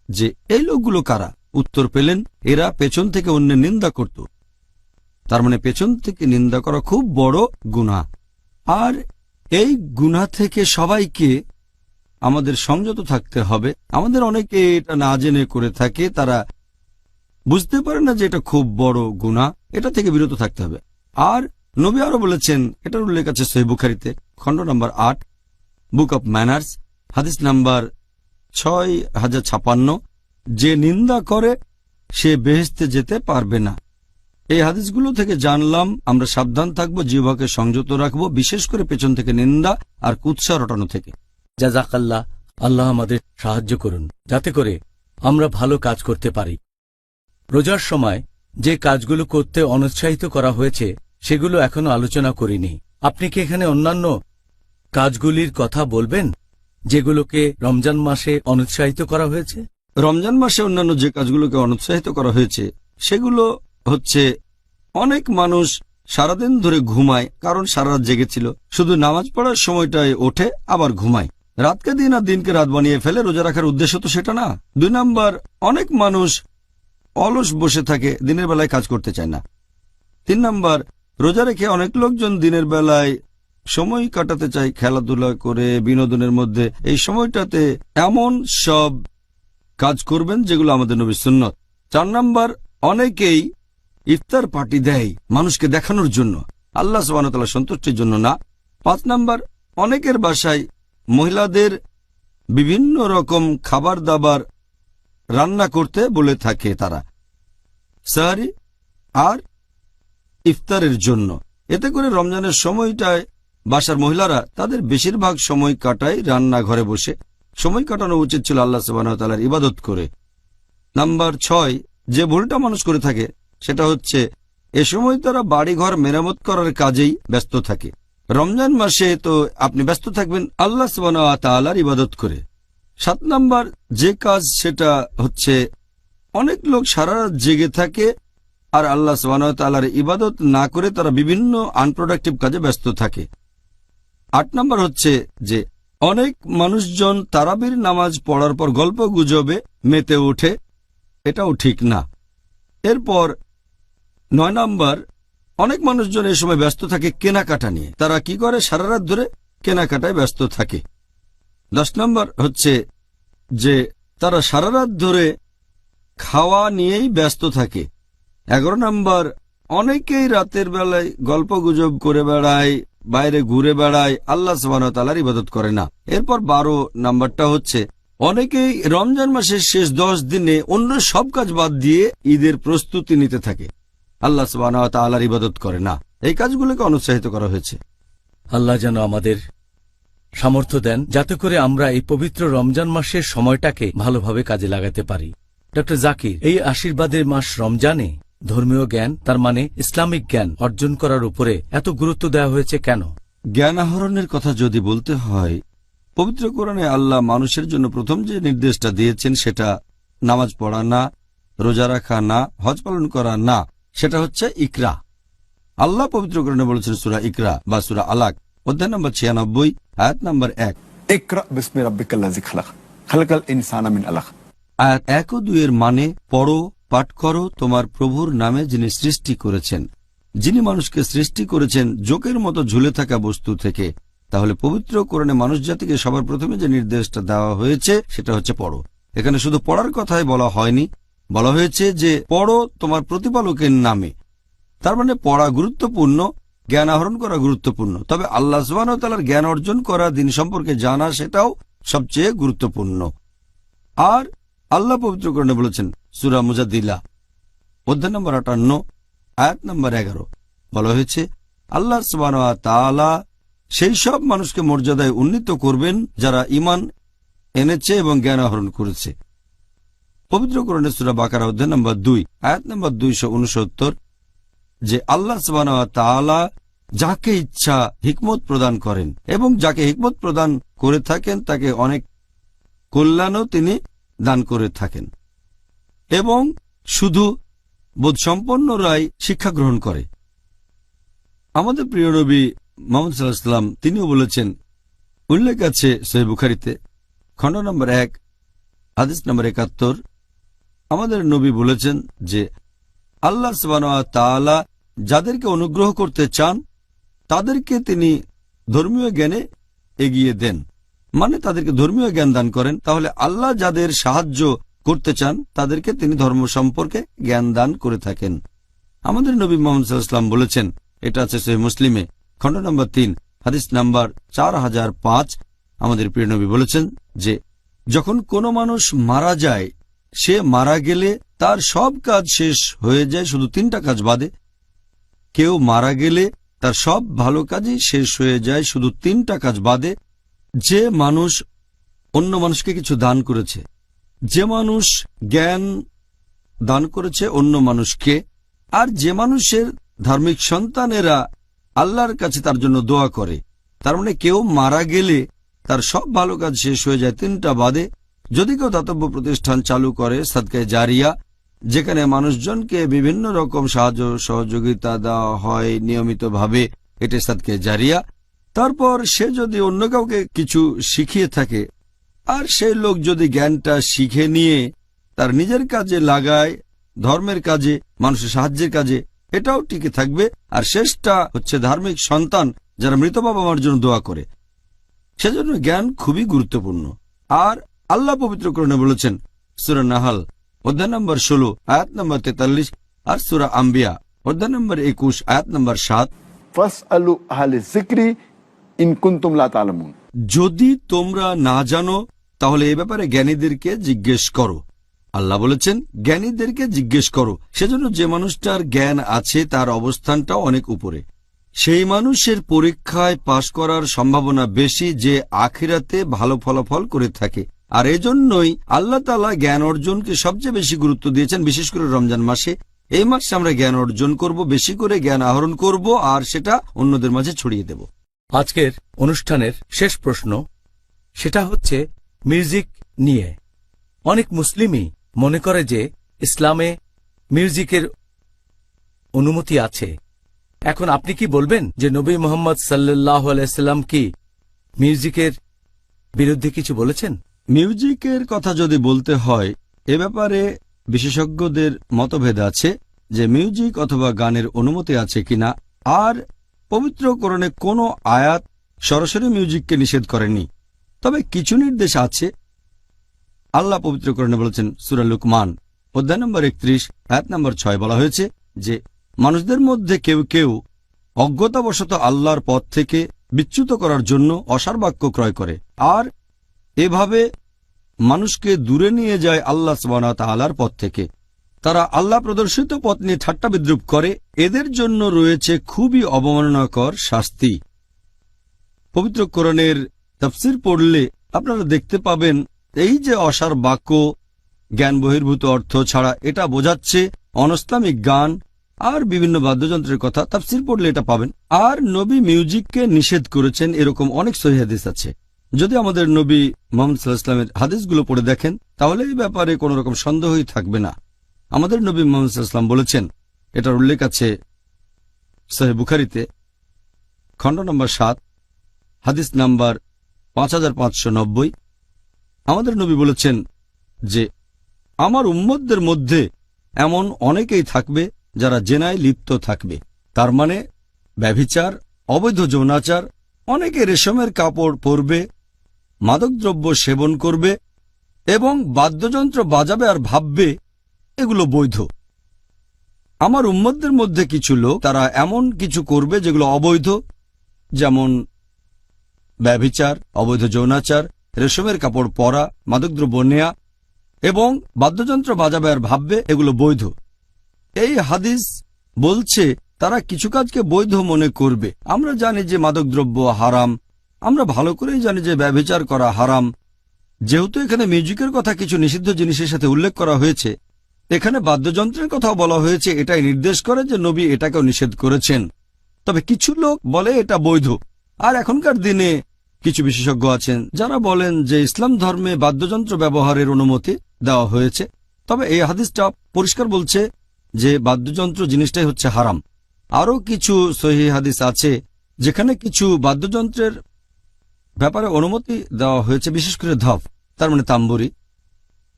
যে এই লোকগুলো কারা? উত্তর পেলেন, এরা পেছন থেকে অন্যের নিন্দা করত। তার মানে পেছন থেকে নিন্দা করা খুব বড় গুনাহ। আর এই গুনাহ থেকে সবাইকে আমাদের সংযত থাকতে হবে। আমাদের অনেকে এটা না জেনে করে থাকে, তারা বুঝতে পারে না যে এটা খুব বড় গুনাহ, এটা থেকে বিরত থাকতে হবে। আর নবী আরো বলেছেন, এটার উল্লেখ আছে সহিহ বুখারীতে খণ্ড নম্বর 8 বুক অব ম্যানার্স হাদিস নাম্বার 6056, যে নিন্দা করে সে বেহেশতে যেতে পারবে না। এই হাদিসগুলো থেকে জানলাম আমরা সাবধান থাকবো, জিহ্বাকে সংযত রাখবো, বিশেষ করে পেছন থেকে নিন্দা আর কুৎসা রটানো থেকে। জাযাকাল্লাহ, আল্লাহ আমাদের সাহায্য করুন যাতে করে আমরা ভালো কাজ করতে পারি। রোজার সময় যে কাজগুলো করতে অনুৎসাহিত করা হয়েছে সেগুলো এখনো আলোচনা করিনি। আপনি কি এখানে অন্যান্য কাজগুলির কথা বলবেন যেগুলোকে রমজান মাসে অনুৎসাহিত করা হয়েছে? রমজান মাসে অন্যান্য যে কাজগুলোকে অনুৎসাহিত করা হয়েছে সেগুলো হচ্ছে, অনেক মানুষ সারাদিন ধরে ঘুমায় কারণ সারা রাত জেগেছিল, শুধু নামাজ পড়ার সময়টায় ওঠে আবার ঘুমায়। রাতকে দিন আর দিনকে রাত বানিয়ে ফেলে। রোজা রাখার উদ্দেশ্য তো সেটা না। 2 নাম্বার, অনেক মানুষ অলস বসে থাকে, দিনের বেলায় কাজ করতে চায় না। 3 নাম্বার, রোজা রেখে অনেক লোকজন দিনের বেলায় সময় কাটাতে চায় খেলাধুলা করে, বিনোদনের মধ্যে। এই সময়টাতে এমন সব কাজ করবেন যেগুলো আমাদের নবীর সুন্নত। 4 নাম্বার, অনেকেই ইফতার পার্টি দেয় মানুষকে দেখানোর জন্য, আল্লাহ সুবহানাহু ওয়া তাআলার সন্তুষ্টির জন্য না। 5 নাম্বার, অনেকের বাসায় মহিলাদের বিভিন্ন রকম খাবার দাবার রান্না করতে বলে থাকে তারা, সাহরি আর ইফতারের জন্য। এতে করে রমজানের সময়টায় বাসার মহিলারা তাদের বেশিরভাগ সময় কাটায় রান্নাঘরে বসে। সময় কাটানো উচিত ছিল আল্লাহ সুবহানাহু ওয়া তাআলার ইবাদত করে। নাম্বার 6, যে ভুলটা মানুষ করে থাকে সেটা হচ্ছে এ সময় তারা বাড়িঘর মেরামত করার কাজেই ব্যস্ত থাকে। রমজান মাসে তো আপনি ব্যস্ত থাকবেন আল্লাহ সুবহানাহু ওয়া তাআলার ইবাদত করে। 7 নাম্বার যে কাজ সেটা হচ্ছে অনেক লোক সারা রাত জেগে থাকে আর আল্লাহ সুবহানাহু ওয়া তাআলার ইবাদত না করে তারা বিভিন্ন আনপ্রোডাক্টিভ কাজে ব্যস্ত থাকে। 8 নাম্বার হচ্ছে যে অনেক মানুষজন তারাবির নামাজ পড়ার পর গল্প গুজবে মেতে ওঠে, এটাও ঠিক না। এরপর 9 নাম্বার, অনেক মানুষজন এই সময় ব্যস্ত থাকে কেনাকাটা নিয়ে। তারা কি করে? সারা রাত ধরে কেনাকাটায় ব্যস্ত থাকে। 10 নাম্বার হচ্ছে যে তারা সারা রাত ধরে খাওয়া নিয়েই ব্যস্ত থাকে। 11 নাম্বার, অনেকেই রাতের বেলায় গল্প গুজব করে বেড়ায়, বাইরে ঘুরে বেড়ায়, আল্লাহ সুবহানাহু ওয়া তাআলার ইবাদত করে না। এরপর 12 নাম্বারটা হচ্ছে অনেকেই রমজান মাসের শেষ 10 দিনে অন্য সব কাজ বাদ দিয়ে ঈদের প্রস্তুতি নিতে থাকে, আল্লাহ সুবহানাহু ওয়া তাআলার ইবাদত করে না। এই কাজগুলোকে অনুৎসাহিত করা হয়েছে। আল্লাহ যেন আমাদের সামর্থ্য দেন যাতে করে আমরা এই পবিত্র রমজান মাসের সময়টাকে ভালোভাবে কাজে লাগাতে পারি। ডক্টর জাকির, এই আশীর্বাদের মাস রমজানে ধর্মীয় জ্ঞান, তার মানে ইসলামিক জ্ঞান অর্জন করার উপরে এত গুরুত্ব দেওয়া হয়েছে কেন? জ্ঞান আহরণের কথা যদি বলতে হয়, পবিত্র কোরআনে আল্লাহ মানুষের জন্য প্রথম যে নির্দেশটা দিয়েছেন সেটা নামাজ পড়া না, রোজা রাখা না, হজ পালন করা না, সেটা হচ্ছে ইকরা। আল্লাহ পবিত্র কোরআনে বলেছেন সূরা ইকরা বা সূরা আলাক অধ্যায় নম্বর 96 আয়াত নম্বর 1, ইকরা বিসমি রাব্বিকাল্লাযী খালাক খালাকাল ইনসানা মিন আলাক। আয়াত 1 ও 2 এর মানে পড়ো, পাঠ করো তোমার প্রভুর নামে যিনি সৃষ্টি করেছেন, যিনি মানুষকে সৃষ্টি করেছেন জোকের মতো ঝুলে থাকা বস্তু থেকে। তাহলে পবিত্র কোরআনে মানুষ জাতিকে সবার প্রথমে যে নির্দেশটা দেওয়া হয়েছে সেটা হচ্ছে পড়ো। এখানে শুধু পড়ার কথাই বলা হয়নি, বলা হয়েছে যে পড়ো তোমার প্রতিপালকের নামে। তার মানে পড়া গুরুত্বপূর্ণ, জ্ঞান আহরণ করা গুরুত্বপূর্ণ, তবে আল্লাহ সুবহানাহু ওয়া তাআলার জ্ঞান অর্জন করা, দিন সম্পর্কে জানা, সেটাও সবচেয়ে গুরুত্বপূর্ণ। আর আল্লাহ পবিত্র কোরআনে বলেছেন সূরা মুজাদ্দিলা অধ্যায় নম্বর 58 আয়াত নম্বর 11, বলা হয়েছে আল্লাহ সুবহানাহু ওয়া তাআলা সেই সব মানুষকে মর্যাদায় উন্নীত করবেন যারা ঈমান এনেছে এবং জ্ঞান আহরণ করেছে। পবিত্র কোরআনে সূরা বাকারা অধ্যায় নম্বর 2 আয়াত নম্বর 269, যে আল্লাহ সুবহানাহু ওয়া তাআলা যাকে ইচ্ছা হিকমত প্রদান করেন এবং যাকে হিকমত প্রদান করে থাকেন তাকে অনেক কল্যাণও তিনি দান করে থাকেন, এবং শুধু বোধসম্পন্নরাই শিক্ষা গ্রহণ করে। আমাদের প্রিয় নবী মুহাম্মদ সাল্লাল্লাহু আলাইহি ওয়াসাল্লাম তিনিও বলেছেন, উল্লেখ আছে সহিহ বুখারীতে খণ্ড নম্বর 1 হাদিস নম্বর 71, আমাদের নবী বলেছেন যে আল্লাহ সুবহানাহু ওয়া তাআলা যাদেরকে অনুগ্রহ করতে চান তাদেরকে তিনি ধর্মীয় জ্ঞানে এগিয়ে দেন, মানে তাদেরকে ধর্মীয় জ্ঞান দান করেন। তাহলে আল্লাহ যাদের সাহায্য করতে চান তাদেরকে তিনি ধর্ম সম্পর্কে জ্ঞান দান করে থাকেন। আমাদের নবী মুহাম্মদ সাল্লাল্লাহু আলাইহি ওয়াসাল্লাম বলেছেন, এটা আছে সহিহ মুসলিমে খণ্ড নম্বর 3 হাদিস নাম্বার 4005, আমাদের প্রিয় নবী বলেছেন যে যখন কোনো মানুষ মারা যায়, সে মারা গেলে তার সব কাজ শেষ হয়ে যায় শুধু 3টা কাজ বাদে। কেউ মারা গেলে তার সব ভালো কাজই শেষ হয়ে যায় শুধু 3টা কাজ বাদে। যে মানুষ অন্য মানুষকে কিছু দান করেছে, যে মানুষ জ্ঞান দান করেছে অন্য মানুষকে, আর যে মানুষের ধার্মিক সন্তানেরা আল্লাহর কাছে তার জন্য দোয়া করে। তার মানে কেউ মারা গেলে তার সব ভালো কাজ শেষ হয়ে যায় 3টা বাদে। যদি কেউ দাতব্য প্রতিষ্ঠান চালু করে, সাদকায়ে জারিয়া, যেখানে মানুষজনকে বিভিন্ন রকম সাহায্য সহযোগিতা দেওয়া হয় নিয়মিতভাবে, এটা সাদকায়ে জারিয়া। তারপর সে যদি অন্য কাউকে কিছু শিখিয়ে থাকে আর সেই লোক যদি জ্ঞানটা শিখে নিয়ে তার নিজের কাজে লাগায়, ধর্মের কাজে, মানুষের সাহায্যের কাজে, এটাও টিকে থাকবে। আর শেষটা হচ্ছে ধার্মিক সন্তান যারা মৃত বাবা মার জন্য দোয়া করে। সেজন্য জ্ঞান খুবই গুরুত্বপূর্ণ। আর আল্লাহ পবিত্র কোরআনে বলেছেন সূরা নাহল অধ্যায় নম্বর 16 আয়াত নম্বর 43 আর সূরা আম্বিয়া অধ্যায় নম্বর 21 আয়াত নম্বর 7, ফাসআলু আহলা যিকরি ইন কুনতুম লা তা'লামুন। যদি তোমরা না জানো তাহলে এ ব্যাপারে জ্ঞানীদেরকে জিজ্ঞেস করো। আল্লাহ বলেছেন জ্ঞানীদেরকে জিজ্ঞেস করো। সেজন্য যে মানুষটার জ্ঞান আছে তার অবস্থানটাও অনেক উপরে। সেই মানুষের পরীক্ষায় পাশ করার সম্ভাবনা বেশি যে আখিরাতে ভালো ফলাফল করে থাকে। আর এজন্যই আল্লাহ তাআলা জ্ঞান অর্জনকে সবচেয়ে বেশি গুরুত্ব দিয়েছেন, বিশেষ করে রমজান মাসে। এই মাসে আমরা জ্ঞান অর্জন করব, বেশি করে জ্ঞান আহরণ করব আর সেটা অন্যদের মাঝে ছড়িয়ে দেব। আজকের অনুষ্ঠানের শেষ প্রশ্ন, সেটা হচ্ছে মিউজিক নিয়ে। অনেক মুসলিমই মনে করে যে ইসলামে মিউজিকের অনুমতি আছে। এখন আপনি কি বলবেন যে নবী মুহাম্মদ সাল্লাল্লাহু আলাইহি সাল্লাম কি মিউজিকের বিরুদ্ধে কিছু বলেছেন? মিউজিকের কথা যদি বলতে হয়, এ ব্যাপারে বিশেষজ্ঞদের মতভেদ আছে যে মিউজিক অথবা গানের অনুমতি আছে কিনা। আর পবিত্র কোরআনে কোনো আয়াত সরাসরি মিউজিককে নিষেধ করেনি, তবে কিছু নির্দেশ আছে। আল্লাহ পবিত্র কোরআনে বলেছেন, সূরা লুকমান অধ্যায় নম্বর 31 আয়াত নম্বর 6 বলা হয়েছে যে মানুষদের মধ্যে কেউ কেউ অজ্ঞতাবশত আল্লাহর পথ থেকে বিচ্যুত করার জন্য অসার বাক্য ক্রয় করে আর এভাবে মানুষকে দূরে নিয়ে যায় আল্লাহ সুবহানাহু ওয়া তাআলার পথ থেকে। তারা আল্লাহ প্রদর্শিত পথ নিয়ে ঠাট্টা বিদ্রুপ করে। এদের জন্য রয়েছে খুবই অবমাননাকর শাস্তি। পবিত্র কোরআনের তাফসীর পড়লে আপনারা দেখতে পাবেন এই যে অসার বাক্য, জ্ঞান বহির্ভূত অর্থ ছাড়া, এটা বোঝাচ্ছে অনইসলামিক গান আর বিভিন্ন বাদ্যযন্ত্রের কথা। তাফসীর পড়লে এটা পাবেন। আর নবী মিউজিককে নিষেধ করেছেন এরকম অনেক সহিহ হাদিস আছে। যদি আমাদের নবী মুহাম্মদ সাল্লাল্লাহু আলাইহি ওয়াসাল্লামের হাদিসগুলো পড়ে দেখেন তাহলে এই ব্যাপারে কোনো রকম সন্দেহই থাকবে না। আমাদের নবী মুহাম্মদ সাল্লাল্লাহু আলাইহি ওয়াসাল্লাম বলেছেন, এটার উল্লেখ আছে সহিহ বুখারীতে খণ্ড নম্বর 7 হাদিস নাম্বার 5590। আমাদের নবী বলেছেন যে আমার উম্মতদের মধ্যে এমন অনেকেই থাকবে যারা জেনায় লিপ্ত থাকবে। তার মানে ব্যভিচার, অবৈধ যৌনাচার। অনেকে রেশমের কাপড় পরবে, মাদকদ্রব্য সেবন করবে এবং বাদ্যযন্ত্র বাজাবে আর ভাববে এগুলো বৈধ। আমার উম্মতদের মধ্যে কিছু লোক তারা এমন কিছু করবে যেগুলো অবৈধ, যেমন ব্যভিচার, অবৈধ যৌনাচার, রেশমের কাপড় পরা, মাদকদ্রব্য নেয়া এবং বাদ্যযন্ত্র বাজাবে আর ভাববে এগুলো বৈধ। এই হাদিস বলছে তারা কিছু কাজকে বৈধ মনে করবে। আমরা জানি যে মাদকদ্রব্য হারাম, আমরা ভালো করেই জানি যে ব্যভিচার করা হারাম। যেহেতু এখানে মিউজিকের কথা কিছু নিষিদ্ধ জিনিসের সাথে উল্লেখ করা হয়েছে, এখানে বাদ্যযন্ত্রের কথাও বলা হয়েছে, এটাই নির্দেশ করে যে নবী এটাকেও নিষেধ করেছেন। তবে কিছু লোক বলে এটা বৈধ। আর এখনকার দিনে কিছু বিশেষজ্ঞ আছেন যারা বলেন যে ইসলাম ধর্মে বাদ্যযন্ত্র ব্যবহারের অনুমতি দেওয়া হয়েছে। তবে এই হাদিসটা পরিষ্কার বলছে যে বাদ্যযন্ত্র জিনিসটাই হচ্ছে হারাম। আরও কিছু সহিহ হাদিস আছে যেখানে কিছু বাদ্যযন্ত্রের ব্যাপারে অনুমতি দেওয়া হয়েছে, বিশেষ করে ধপ, তার মানে তাম্বুরি।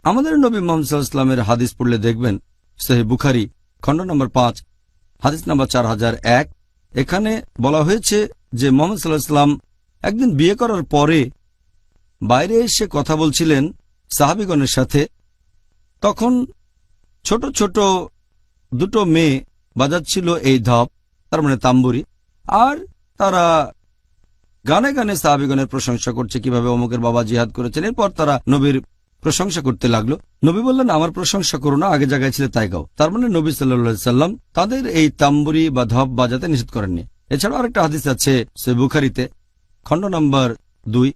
আমাদের নবী মুহাম্মদ সাল্লাল্লাহু আলাইহি ওয়াসাল্লামের হাদিস পড়লে দেখবেন সহিহ বুখারী খণ্ড নম্বর 5 হাদিস নম্বর 4001। এখানে বলা হয়েছে যে মুহাম্মদ সাল্লাল্লাহু আলাইহি ওয়াসাল্লাম একদিন বিয়ে করার পরে বাইরে এসে কথা বলছিলেন সাহাবীগণের সাথে। তখন ছোট ছোট দুটো মেয়ে বাজাচ্ছিল এই ধপ, তার মানে তাম্বুরি, আর তারা গানে গানে সাহাবীগণের প্রশংসা করছে কিভাবে অমুকের বাবা জিহাদ করেছেন। এরপর তারা নবীর প্রশংসা করতে লাগলো। নবী বললেন, আমার প্রশংসা করো না, আগে জায়গায় ছিলে তাই গাও। তার মানে নবী সাল্লাল্লাহু আলাইহি সাল্লাম তাদের এই তাম্বুরি বা ধপ বাজাতে নিষেধ করেননি। এছাড়াও আরেকটা হাদিস আছে সহিহ বুখারীতে খণ্ড নম্বর 2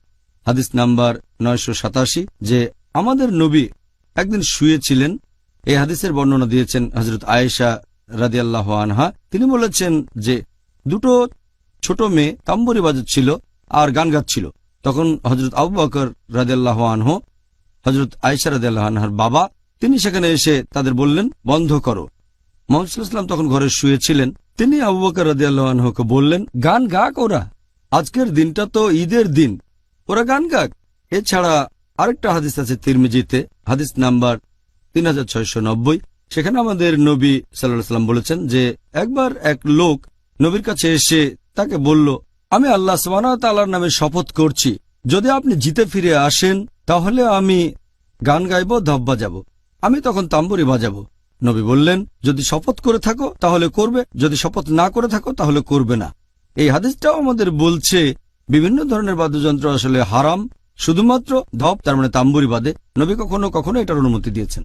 হাদিস নাম্বার 987 যে আমাদের নবী একদিন শুয়েছিলেন। এই হাদিসের বর্ণনা দিয়েছেন হযরত আয়েশা রাদিয়াল্লাহু আনহা। তিনি বলেছেন যে দুটো ছোট মেয়ে তাম্বুরি বাজাচ্ছিল আর গান গাচ্ছিল। তখন হযরত আবু বকর রাদিয়াল্লাহু আনহু, হযরত আয়েশা রাদিয়াল্লাহু আনহার বাবা, তিনি সেখানে এসে তাদের বললেন, বন্ধ করো। মুহাম্মদ সাল্লাল্লাহু আলাইহি ওয়াসাল্লাম তখন ঘরে শুয়েছিলেন। তিনি আবু বকর রাদিয়াল্লাহু আনহুকে বললেন, গান গাক ওরা, আজকের দিনটা তো ঈদের দিন, ওরা গান গাক। এছাড়া আরেকটা হাদিস আছে তিরমিজিতে হাদিস নাম্বার 3690। সেখানে আমাদের নবী সাল্লাল্লাহু আলাইহি ওয়াসাল্লাম বলেছেন যে একবার এক লোক নবীর কাছে এসে তাকে বলল, আমি আল্লাহ সুবহানাহু ওয়া তাআলার নামে শপথ করছি, যদি আপনি জিতে ফিরে আসেন তাহলে আমি গান গাইব, ধপ বাজাবো, আমি তখন তাম্বুরি বাজাবো। নবী বললেন, যদি শপথ করে থাকো তাহলে করবে, যদি শপথ না করে থাকো তাহলে করবে না। এই হাদিসটাও আমাদের বলছে বিভিন্ন ধরনের বাদ্যযন্ত্র আসলে হারাম, শুধুমাত্র ধপ, তার মানে তাম্বুরি বাদে নবী কখনো কখনো এটার অনুমতি দিয়েছেন।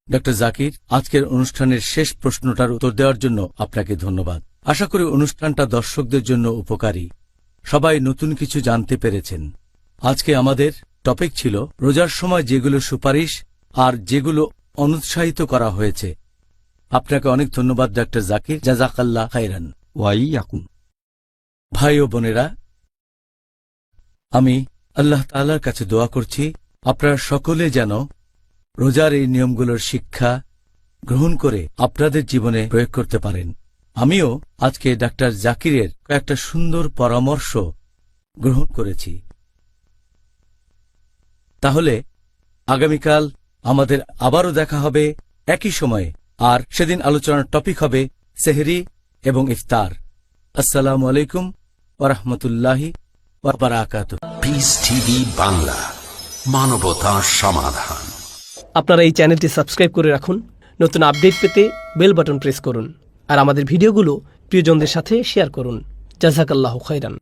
ডক্টর জাকির, আজকের অনুষ্ঠানের শেষ প্রশ্নটার উত্তর দেওয়ার জন্য আপনাকে ধন্যবাদ। আশা করি অনুষ্ঠানটা দর্শকদের জন্য উপকারী। সবাই নতুন কিছু জানতে পেরেছেন। আজকে আমাদের টপিক ছিল রোজার সময় যেগুলো সুপারিশ আর যেগুলো অনুৎসাহিত করা হয়েছে। আপনাকে অনেক ধন্যবাদ ডক্টর জাকির, জাযাকাল্লাহ খাইরান। ওয়াইয়াকুম। ভাই ও বোনেরা, আমি আল্লাহ তাআলার কাছে দোয়া করছি আপনারা সকলে যেন রোজার এই নিয়মগুলোর শিক্ষা গ্রহণ করে আপনাদের জীবনে প্রয়োগ করতে পারেন। আমিও আজকে ডাক্তার জাকিরের কয়েকটা সুন্দর পরামর্শ গ্রহণ করেছি। তাহলে আগামীকাল আমাদের আবারও দেখা হবে একই সময়ে, আর সেদিন আলোচনার টপিক হবে সেহরি এবং ইফতার। আসসালামু আলাইকুম ওয়া রাহমাতুল্লাহি ওয়া বারাকাতুহু। পিস টিভি বাংলা, মানবতার সমাধান। আপনারা এই চ্যানেলটি সাবস্ক্রাইব করে রাখুন। নতুন আপডেট পেতে বেল বাটন প্রেস করুন আর আমাদের ভিডিওগুলো প্রিয়জনদের সাথে শেয়ার করুন। জাযাকাল্লাহু খাইরান।